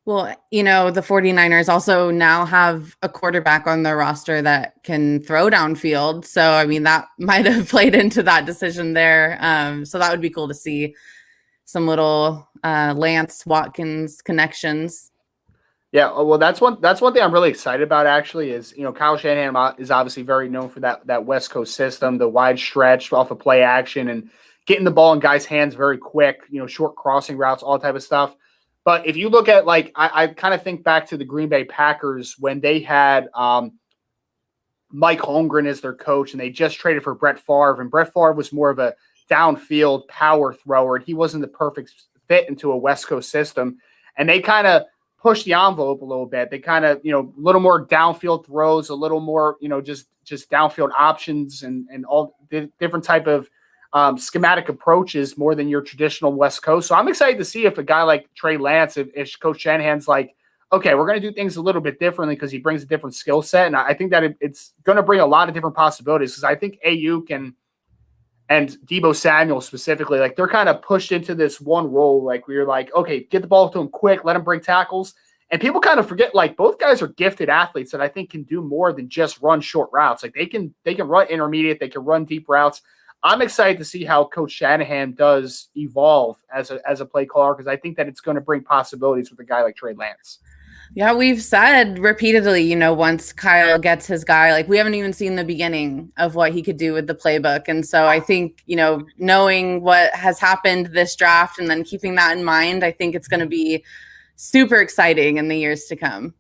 Well, the 49ers also now have a quarterback on their roster that can throw downfield. So, I mean, that might have played into that decision there. So that would be cool to see some little Lance Watkins connections. Yeah, well, that's one thing I'm really excited about, actually, is, Kyle Shanahan is obviously very known for that West Coast system, the wide stretch off of play action and getting the ball in guys' hands very quick, short crossing routes, all type of stuff. But if you look at, I kind of think back to the Green Bay Packers when they had Mike Holmgren as their coach, and they just traded for Brett Favre, and Brett Favre was more of a downfield power thrower, and he wasn't the perfect fit into a West Coast system. And they kind of pushed the envelope a little bit. They kind of, a little more downfield throws, a little more, just downfield options and all the different type of schematic approaches more than your traditional West Coast. So I'm excited to see if a guy like Trey Lance, if Coach Shanahan's like, okay, we're going to do things a little bit differently because he brings a different skill set. And I think that it's going to bring a lot of different possibilities, because I think Ayuk and Deebo Samuel specifically, they're kind of pushed into this one role. We're like, okay, get the ball to him quick, let him break tackles. And people kind of forget, both guys are gifted athletes that I think can do more than just run short routes. They can run intermediate, they can run deep routes. I'm excited to see how Coach Shanahan does evolve as a play caller, because I think that it's going to bring possibilities with a guy like Trey Lance. Yeah, we've said repeatedly, once Kyle gets his guy, we haven't even seen the beginning of what he could do with the playbook. And so I think, knowing what has happened this draft and then keeping that in mind, I think it's going to be super exciting in the years to come.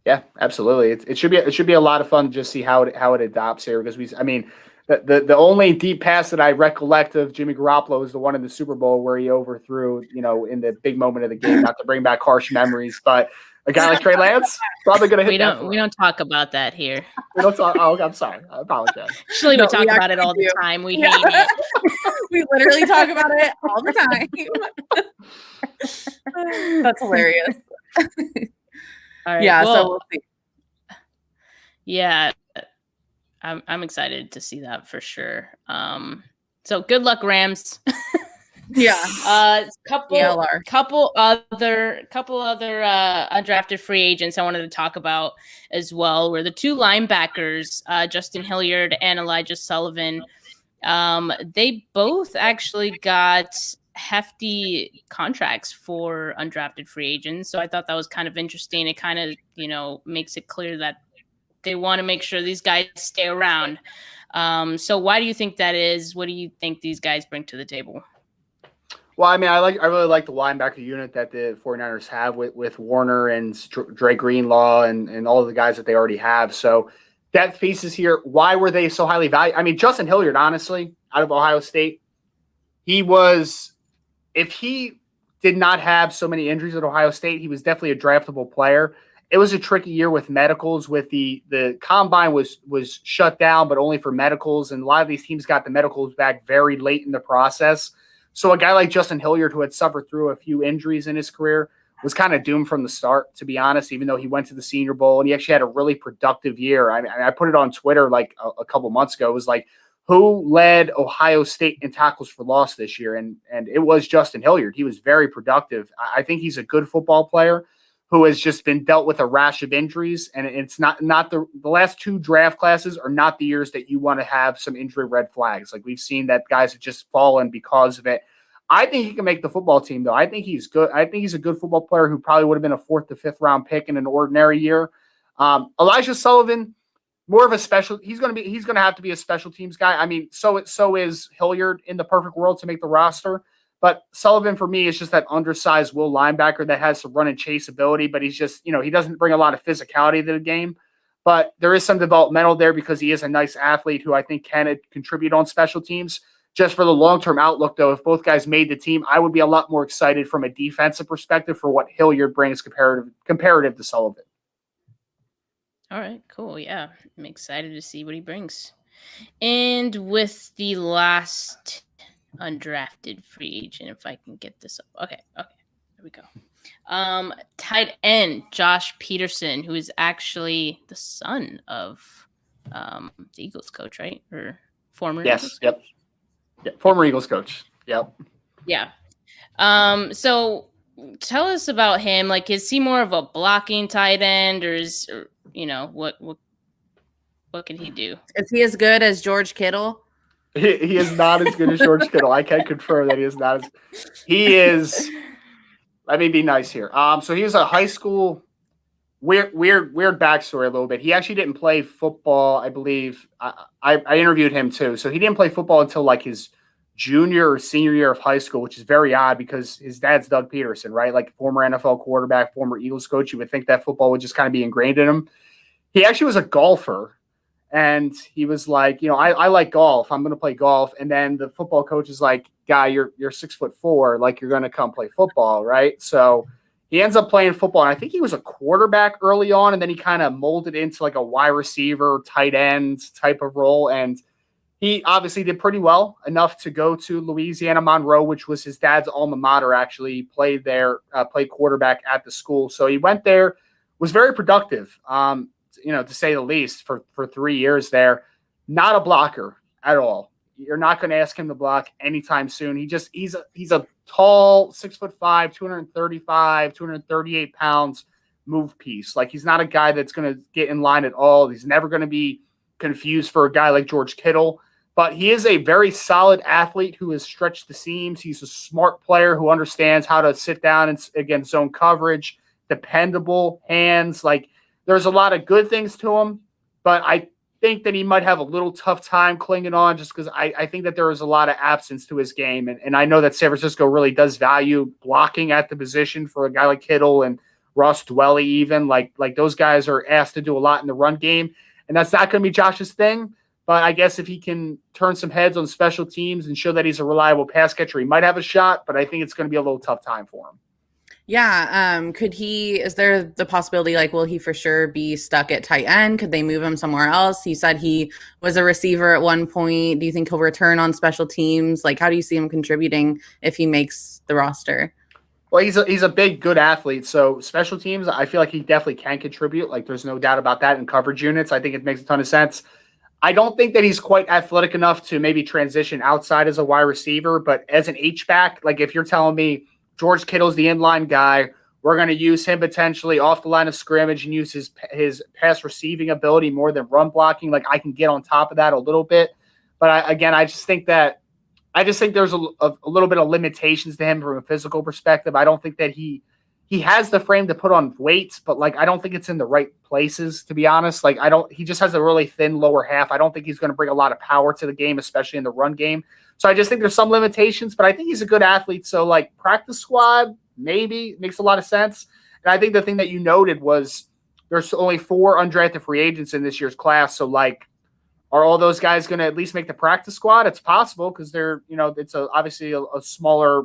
Yeah, absolutely. It should be a lot of fun to just see how it adopts here, because the only deep pass that I recollect of Jimmy Garoppolo is the one in the Super Bowl where he overthrew, in the big moment of the game, not to bring back harsh memories, but a guy like Trey Lance probably going to hit we don't talk about that here. We don't talk. Oh, I'm sorry. I apologize. Actually, we talk about it all the time. We hate it. We literally talk about it all the time. That's hilarious. All right. Yeah. So we'll see. Yeah. I'm excited to see that for sure. So good luck, Rams. Yeah. Couple other undrafted free agents I wanted to talk about as well were the two linebackers, Justin Hilliard and Elijah Sullivan. They both actually got hefty contracts for undrafted free agents. So I thought that was kind of interesting. It kind of, makes it clear that they want to make sure these guys stay around. So why do you think that is? What do you think these guys bring to the table? Well, I really like the linebacker unit that the 49ers have with Warner and Dre Greenlaw and all of the guys that they already have. So depth pieces here. Why were they so highly valued? Justin Hilliard, honestly, out of Ohio State, if he did not have so many injuries at Ohio State, he was definitely a draftable player. It was a tricky year with medicals. With the combine was shut down, but only for medicals, and a lot of these teams got the medicals back very late in the process. So a guy like Justin Hilliard, who had suffered through a few injuries in his career, was kind of doomed from the start, to be honest, even though he went to the Senior Bowl and he actually had a really productive year. I put it on Twitter a couple months ago. It was who led Ohio State in tackles for loss this year? And it was Justin Hilliard. He was very productive. I think he's a good football player who has just been dealt with a rash of injuries. And it's not the last two draft classes are not the years that you want to have some injury red flags. We've seen that guys have just fallen because of it. I think he can make the football team, though. I think he's good. I think he's a good football player who probably would have been a 4th to 5th round pick in an ordinary year. Elijah Sullivan, more of a special. He's going to have to be a special teams guy. So is Hilliard in the perfect world to make the roster. But Sullivan, for me, is just that undersized will linebacker that has some run and chase ability, but he's just, he doesn't bring a lot of physicality to the game. But there is some developmental there because he is a nice athlete who I think can contribute on special teams. Just for the long-term outlook, though, if both guys made the team, I would be a lot more excited from a defensive perspective for what Hilliard brings comparative to Sullivan. All right, cool. Yeah, I'm excited to see what he brings. And with the last undrafted free agent, if I can get this up. Okay, there we go. Tight end Josh Peterson, who is actually the son of the Eagles coach, right? Or former Yes, Eagles coach? Yep. Former Eagles coach. Yep. Yeah. So tell us about him. Like, is he more of a blocking tight end, or what can he do? Is he as good as George Kittle? He is not as good as George Kittle. I can confirm that he is not as. He is. Let me be nice here. So he was a high school. Weird backstory a little bit. He actually didn't play football. I believe I interviewed him too. So he didn't play football until like his junior or senior year of high school, which is very odd because his dad's Doug Peterson, right? Like former NFL quarterback, former Eagles coach. You would think that football would just kind of be ingrained in him. He actually was a golfer. And he was like, I like golf. I'm going to play golf. And then the football coach is like, guy, you're 6'4", like you're going to come play football, right? So he ends up playing football. And I think he was a quarterback early on, and then he kind of molded into like a wide receiver, tight end type of role. And he obviously did pretty well, enough to go to Louisiana Monroe, which was his dad's alma mater. Actually, he played there, played quarterback at the school. So he went there, was very productive. To say the least, for 3 years there. Not a blocker at all. You're not going to ask him to block anytime soon. He's a tall, 6'5", 235, 238 pounds move piece. Like, he's not a guy that's going to get in line at all. He's never going to be confused for a guy like George Kittle. But he is a very solid athlete who has stretched the seams. He's a smart player who understands how to sit down against zone coverage, dependable hands. Like, there's a lot of good things to him, but I think that he might have a little tough time clinging on just because I think that there is a lot of absence to his game. And I know that San Francisco really does value blocking at the position for a guy like Kittle and Ross Dwelly even. Like those guys are asked to do a lot in the run game, and that's not going to be Josh's thing. But I guess if he can turn some heads on special teams and show that he's a reliable pass catcher, he might have a shot, but I think it's going to be a little tough time for him. Yeah. Is there the possibility, like, will he for sure be stuck at tight end? Could they move him somewhere else? He said he was a receiver at one point. Do you think he'll return on special teams? Like, how do you see him contributing if he makes the roster? Well, he's a big, good athlete. So special teams, I feel like he definitely can contribute. Like, there's no doubt about that. In coverage units, I think it makes a ton of sense. I don't think that he's quite athletic enough to maybe transition outside as a wide receiver, but as an H-back, like if you're telling me George Kittle's the inline guy, we're going to use him potentially off the line of scrimmage and use his pass receiving ability more than run blocking. Like, I can get on top of that a little bit. But I just think there's a little bit of limitations to him from a physical perspective. I don't think that he has the frame to put on weights, but like, I don't think it's in the right places, to be honest. Like, he just has a really thin lower half. I don't think he's going to bring a lot of power to the game, especially in the run game. So I just think there's some limitations, but I think he's a good athlete. So like, practice squad, maybe makes a lot of sense. And I think the thing that you noted was there's only 4 undrafted free agents in this year's class. So like, are all those guys going to at least make the practice squad? It's possible because they're, it's obviously a smaller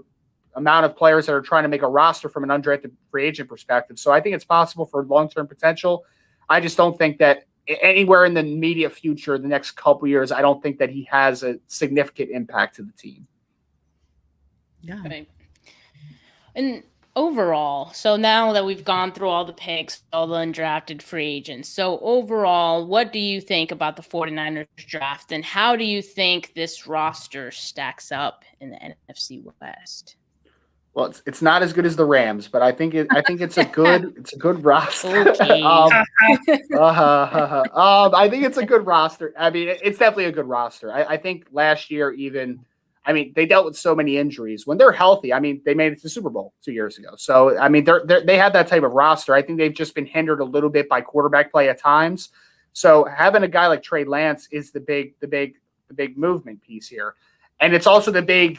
amount of players that are trying to make a roster from an undrafted free agent perspective. So I think it's possible for long-term potential. I just don't think that anywhere in the immediate future, the next couple years, I don't think that he has a significant impact to the team. Yeah. Right. And overall, so now that we've gone through all the picks, all the undrafted free agents, so overall, what do you think about the 49ers draft, and how do you think this roster stacks up in the NFC West? Well, it's not as good as the Rams, but I think it's a good roster. Okay. I think it's a good roster. I mean, it's definitely a good roster. I think last year even, I mean, they dealt with so many injuries. When they're healthy, I mean, they made it to the Super Bowl 2 years ago. So I mean, they have that type of roster. I think they've just been hindered a little bit by quarterback play at times. So having a guy like Trey Lance is the big movement piece here, and it's also the big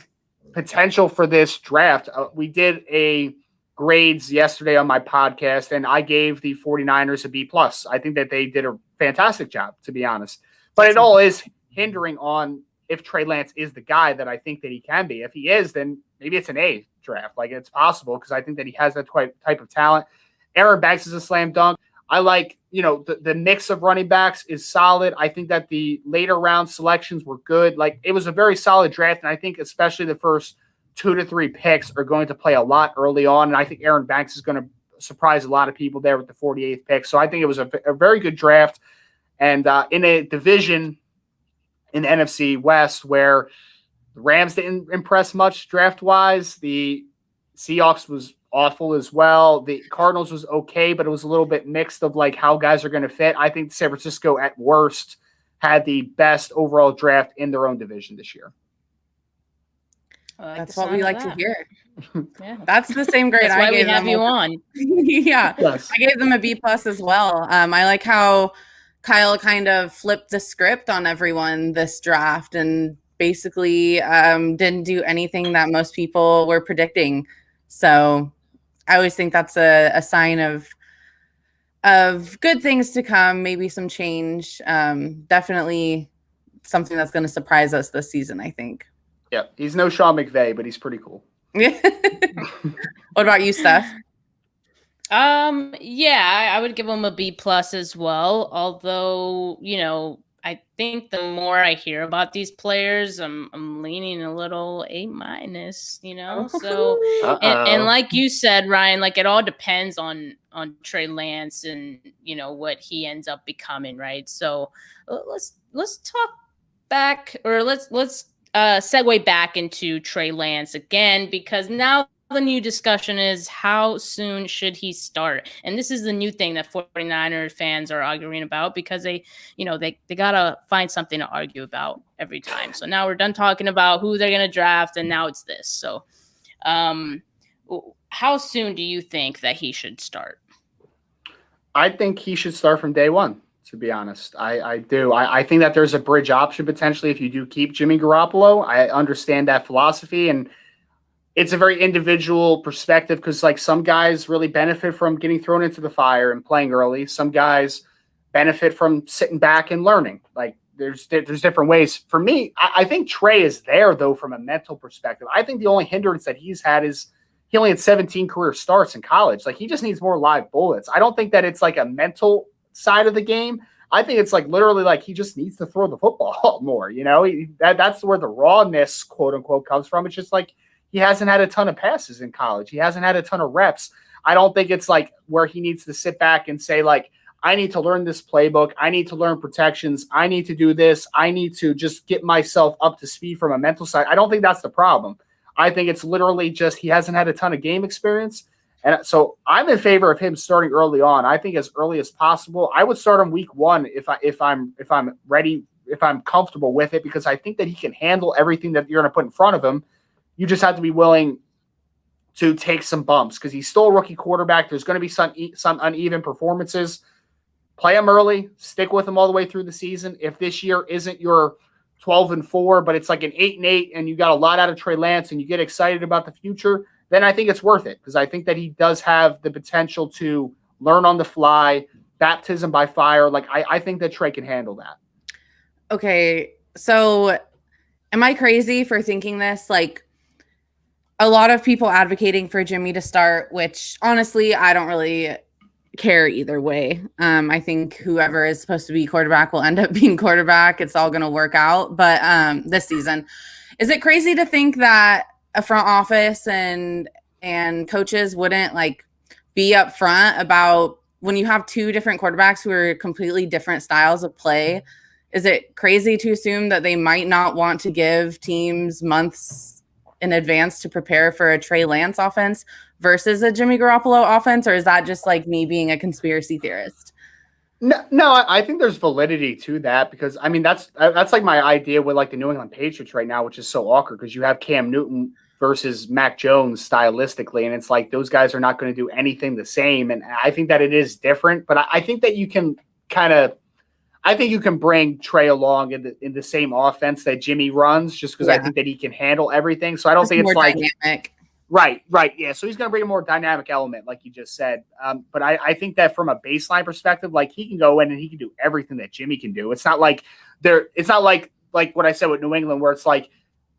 potential for this draft. We did a grades yesterday on my podcast, and I gave the 49ers a B+. I think that they did a fantastic job, to be honest. But it all is hindering on if Trey Lance is the guy that I think that he can be. If he is, then maybe it's an A draft. Like, it's possible because I think that he has that type of talent. Aaron Banks is a slam dunk. I like, the mix of running backs is solid. I think that the later round selections were good. Like, it was a very solid draft, and I think especially the first 2 to 3 picks are going to play a lot early on, and I think Aaron Banks is going to surprise a lot of people there with the 48th pick. So I think it was a very good draft, and in a division in the NFC West where the Rams didn't impress much draft-wise, the Seahawks was awful as well. The Cardinals was okay, but it was a little bit mixed of like how guys are going to fit. I think San Francisco at worst had the best overall draft in their own division this year. That's what we like to hear. Yeah. That's the same grade. That's why we have you on. Yeah. Yes. I gave them a B+ as well. I like how Kyle kind of flipped the script on everyone this draft and basically didn't do anything that most people were predicting. So I always think that's a sign of good things to come, maybe some change. Definitely something that's going to surprise us this season, I think. Yeah, he's no Sean McVay, but he's pretty cool. Yeah. What about you, Steph? Yeah, I would give him a B+ as well. Although, I think the more I hear about these players, I'm leaning a little A-. So and like you said, Ryan, like it all depends on Trey Lance and what he ends up becoming, right? So let's talk back, or let's segue back into Trey Lance again, because now the new discussion is how soon should he start? And this is the new thing that 49ers fans are arguing about, because they got to find something to argue about every time. So now we're done talking about who they're going to draft, and now it's this. So how soon do you think that he should start? I think he should start from day one, to be honest. I do. I think that there's a bridge option potentially if you do keep Jimmy Garoppolo. I understand that philosophy, and it's a very individual perspective, because like some guys really benefit from getting thrown into the fire and playing early. Some guys benefit from sitting back and learning. Like there's different ways. For me, I think Trey is there though from a mental perspective. I think the only hindrance that he's had is he only had 17 career starts in college. Like he just needs more live bullets. I don't think that it's like a mental side of the game. I think it's like literally like he just needs to throw the football more. That's where the rawness, quote unquote, comes from. It's just like he hasn't had a ton of passes in college. He hasn't had a ton of reps. I don't think it's like where he needs to sit back and say like, I need to learn this playbook. I need to learn protections. I need to do this. I need to just get myself up to speed from a mental side. I don't think that's the problem. I think it's literally just he hasn't had a ton of game experience. And so I'm in favor of him starting early on. I think as early as possible. I would start him week 1 if I'm ready, if I'm comfortable with it, because I think that he can handle everything that you're going to put in front of him. You just have to be willing to take some bumps, because he's still a rookie quarterback. There's going to be some uneven performances. Play him early. Stick with him all the way through the season. If this year isn't your 12-4, but it's like an 8-8, and you got a lot out of Trey Lance, and you get excited about the future, then I think it's worth it, because I think that he does have the potential to learn on the fly, baptism by fire. Like I think that Trey can handle that. Okay, so am I crazy for thinking this? Like, a lot of people advocating for Jimmy to start, which honestly, I don't really care either way. I think whoever is supposed to be quarterback will end up being quarterback. It's all going to work out. But this season, is it crazy to think that a front office and coaches wouldn't like be upfront about when you have two different quarterbacks who are completely different styles of play? Is it crazy to assume that they might not want to give teams months in advance to prepare for a Trey Lance offense versus a Jimmy Garoppolo offense? Or is that just like me being a conspiracy theorist? No, I think there's validity to that, because I mean, that's like my idea with like the New England Patriots right now, which is so awkward because you have Cam Newton versus Mac Jones stylistically. And it's like, those guys are not going to do anything the same. And I think that it is different, but I think that you can I think you can bring Trey along in the same offense that Jimmy runs, just because I think that he can handle everything. So I don't think it's like dynamic. Right. Yeah. So he's going to bring a more dynamic element, like you just said. But I think that from a baseline perspective, like he can go in and he can do everything that Jimmy can do. It's not like what I said with New England, where it's like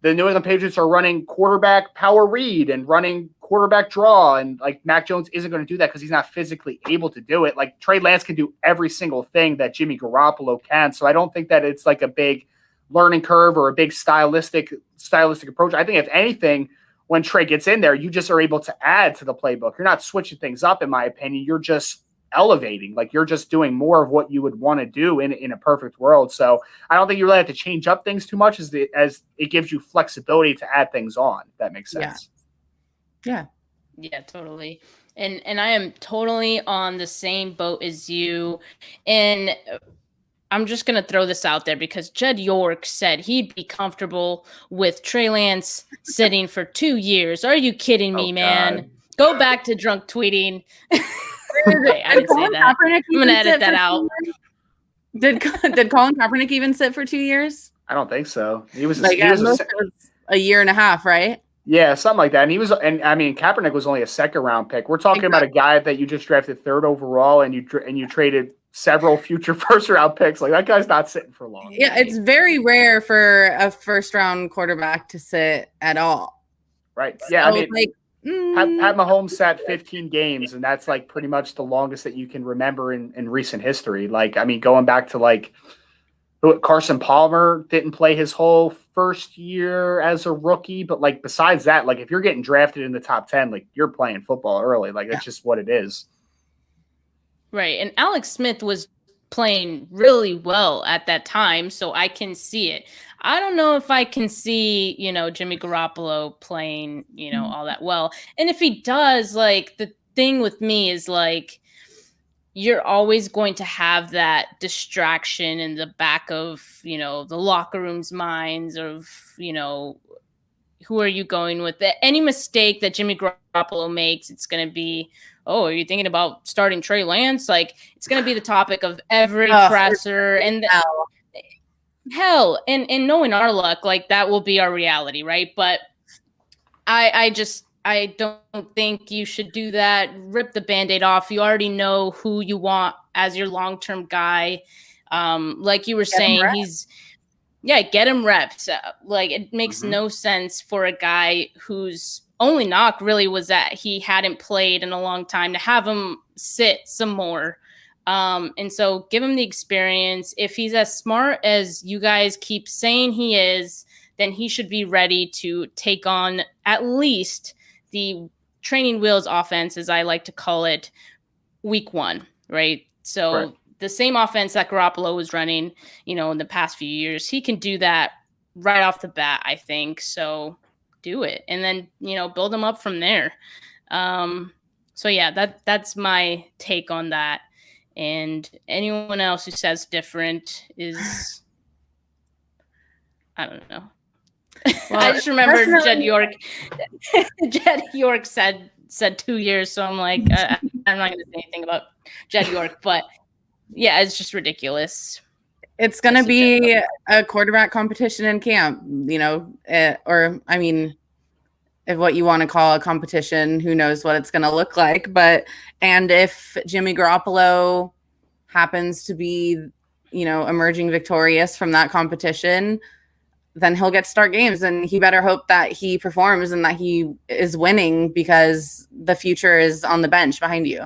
the New England Patriots are running quarterback power read and running quarterback draw, and like Mac Jones isn't going to do that because he's not physically able to do it. Like Trey Lance can do every single thing that Jimmy Garoppolo can. So I don't think that it's like a big learning curve or a big stylistic approach. I think if anything, when Trey gets in there, you just are able to add to the playbook. You're not switching things up, in my opinion. You're just elevating. Like you're just doing more of what you would want to do in a perfect world. So I don't think you really have to change up things too much as it gives you flexibility to add things on. If that makes sense. Yeah, totally. And I am totally on the same boat as you. And I'm just going to throw this out there because Jed York said he'd be comfortable with Trey Lance sitting for 2 years. Are you kidding me, man? Go back to drunk tweeting. Wait, I didn't say that. I'm going to edit that out. Did Colin Kaepernick even sit for 2 years? I don't think so. He was a year and a half, right? Yeah, something like that. And I mean, Kaepernick was only a second round pick. We're talking about a guy that you just drafted 3rd overall, and you traded several future first round picks. Like that guy's not sitting for long. Yeah, it's very rare for a first round quarterback to sit at all. Right. Yeah, so, I mean, Pat Mahomes sat 15 games, and that's like pretty much the longest that you can remember in recent history. Like, I mean, going back to like Carson Palmer didn't play his whole first year as a rookie, but like besides that, like if you're getting drafted in the top 10, like you're playing football early. Like that's just what it is. Right. And Alex Smith was playing really well at that time, so I can see it. I don't know if I can see, Jimmy Garoppolo playing, all that well. And if he does, like the thing with me is like you're always going to have that distraction in the back of, the locker room's minds of, who are you going with? Any mistake that Jimmy Garoppolo makes, it's going to be, oh, are you thinking about starting Trey Lance? Like, it's going to be the topic of every presser. And hell, and knowing our luck, like, that will be our reality, right? But I don't think you should do that. Rip the Band-Aid off. You already know who you want as your long-term guy. Like you were saying, get him reps. Like it makes no sense for a guy whose only knock really was that he hadn't played in a long time to have him sit some more. And so give him the experience. If he's as smart as you guys keep saying he is, then he should be ready to take on at least the training wheels offense, as I like to call it, week 1, right? So the same offense that Garoppolo was running, in the past few years, he can do that right off the bat, I think. So do it. And then, build them up from there. So yeah, that's my take on that. And anyone else who says different is, I don't know. Well, I just remember Jed York. Jed York said 2 years, so I'm like, I'm not going to say anything about Jed York, but yeah, it's just ridiculous. It's going to be a quarterback competition in camp, or I mean, if what you want to call a competition, who knows what it's going to look like. And if Jimmy Garoppolo happens to be, emerging victorious from that competition, then he'll get to start games, and he better hope that he performs and that he is winning because the future is on the bench behind you.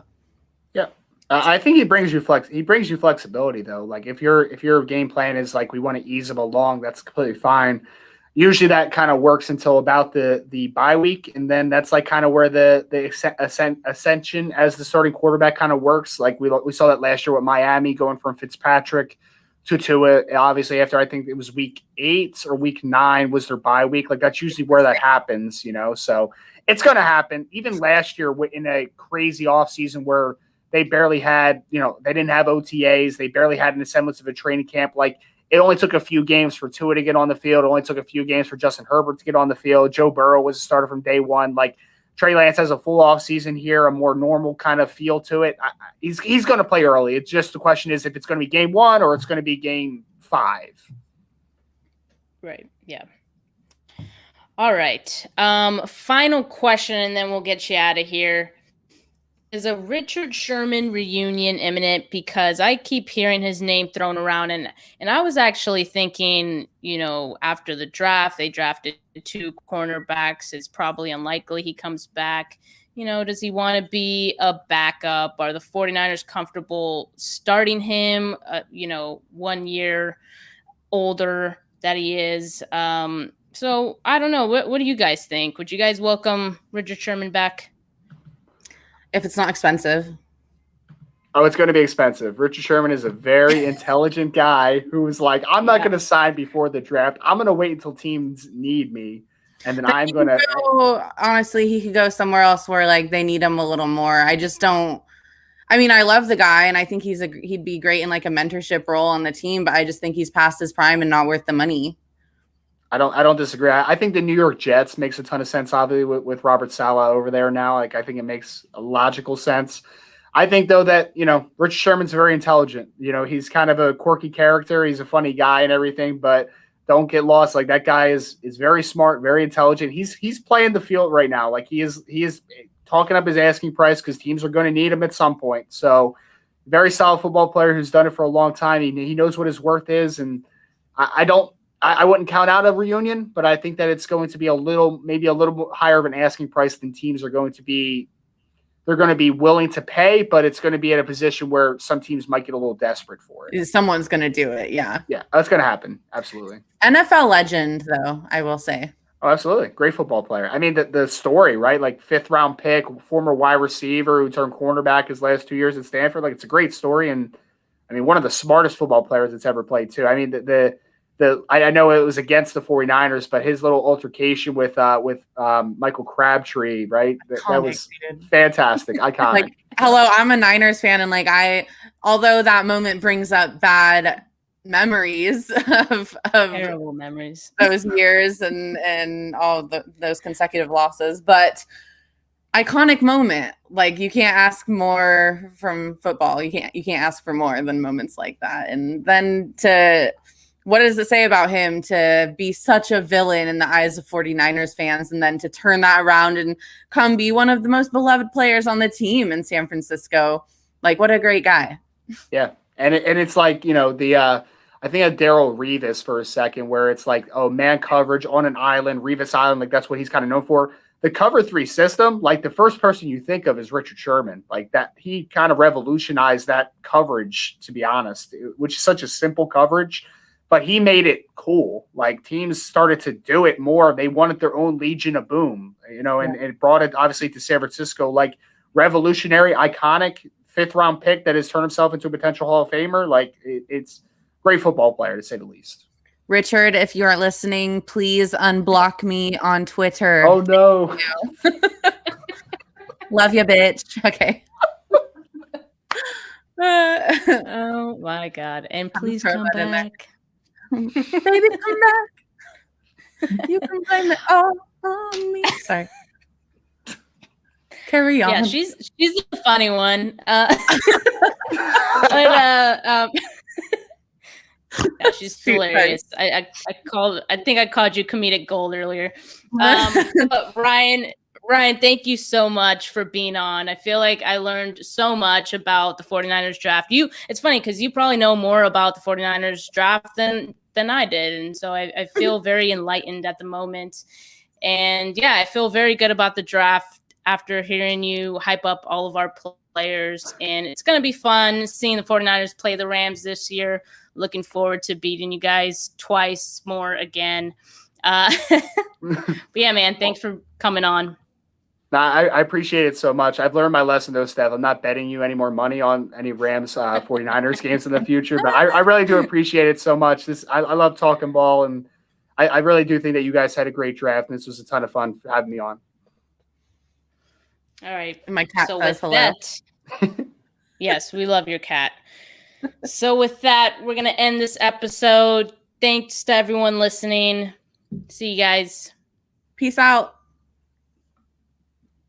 Yeah. I think he brings you flexibility though. Like if your game plan is like, we want to ease him along, that's completely fine. Usually that kind of works until about the bye week. And then that's like kind of where the ascension as the starting quarterback kind of works. Like we saw that last year with Miami going from Fitzpatrick to Tua. Obviously after, I think it was week 8 or week 9 was their bye week. Like that's usually where that happens, so it's going to happen. Even last year in a crazy offseason where they barely had, they didn't have OTAs. They barely had an semblance of a training camp. Like it only took a few games for Tua to get on the field. It only took a few games for Justin Herbert to get on the field. Joe Burrow was a starter from day one. Like Trey Lance has a full off season here, a more normal kind of feel to it. He's going to play early. It's just the question is if it's going to be game 1 or it's going to be game 5. Right. Yeah. All right. Final question, and then we'll get you out of here. is a Richard Sherman reunion imminent? Because I keep hearing his name thrown around, and I was actually thinking, after the draft, they drafted 2 cornerbacks. It's probably unlikely he comes back. Does he want to be a backup? Are the 49ers comfortable starting him, 1 year older that he is? So I don't know. What do you guys think? Would you guys welcome Richard Sherman back? If it's not expensive. Oh, it's going to be expensive. Richard Sherman is a very intelligent guy who was like, I'm not going to sign before the draft. I'm going to wait until teams need me. And then I'm going to. Honestly, he could go somewhere else where like they need him a little more. I just don't. I mean, I love the guy and I think he'd be great in like a mentorship role on the team, but I just think he's past his prime and not worth the money. I don't disagree. I think the New York Jets makes a ton of sense, obviously, with Robert Saleh over there now. Like, I think it makes a logical sense. I think, though, that, Richard Sherman's very intelligent. He's kind of a quirky character. He's a funny guy and everything, but don't get lost. Like, that guy is very smart, very intelligent. He's playing the field right now. Like, he is talking up his asking price because teams are going to need him at some point. So, very solid football player who's done it for a long time. He knows what his worth is, and I wouldn't count out a reunion, but I think that it's going to be maybe a little bit higher of an asking price than teams are going to be. They're going to be willing to pay, but it's going to be at a position where some teams might get a little desperate for it. Someone's going to do it. Yeah. Yeah, that's going to happen. Absolutely. NFL legend, though, I will say. Oh, absolutely. Great football player. I mean, the story, right? Like 5th round pick, former wide receiver who turned cornerback his last 2 years at Stanford. Like, it's a great story. And I mean, one of the smartest football players that's ever played too. I mean, I know it was against the 49ers, but his little altercation with Michael Crabtree, right? That was fantastic. Iconic. Like, hello, I'm a Niners fan. And although that moment brings up bad memories of terrible memories, those years and all those consecutive losses, but iconic moment. Like, you can't ask more from football. You can't ask for more than moments like that. And then what does it say about him to be such a villain in the eyes of 49ers fans and then to turn that around and come be one of the most beloved players on the team in San Francisco? Like, what a great guy. Yeah. And it's like, I think of Darrelle Revis for a second, where it's like, oh, man coverage on an island, Revis Island, like that's what he's kind of known for. The cover 3 system, like the first person you think of is Richard Sherman. Like that, he kind of revolutionized that coverage, to be honest, which is such a simple coverage. But he made it cool. Like, teams started to do it more. They wanted their own Legion of Boom, and it brought it obviously to San Francisco. Like, revolutionary, iconic 5th round pick that has turned himself into a potential Hall of Famer. Like, it's a great football player, to say the least. Richard, if you're listening, please unblock me on Twitter. Oh, no. Love you, bitch. Okay. Oh, my God. And please come back. Baby, come back. You can blame it all on me. Sorry. Carry on. Yeah, she's the funny one. But yeah, she's hilarious. I think I called you comedic gold earlier. But Ryan, thank you so much for being on. I feel like I learned so much about the 49ers draft. It's funny because you probably know more about the 49ers draft than I did. And so I feel very enlightened at the moment. And yeah, I feel very good about the draft after hearing you hype up all of our players. And it's going to be fun seeing the 49ers play the Rams this year. Looking forward to beating you guys twice more again. But yeah, man, thanks for coming on. I appreciate it so much. I've learned my lesson, though, Steph. I'm not betting you any more money on any Rams 49ers games in the future, but I really do appreciate it so much. I love talking ball, and I really do think that you guys had a great draft, and this was a ton of fun having me on. All right. My cat so says with hello. That, yes, we love your cat. So with that, we're going to end this episode. Thanks to everyone listening. See you guys. Peace out.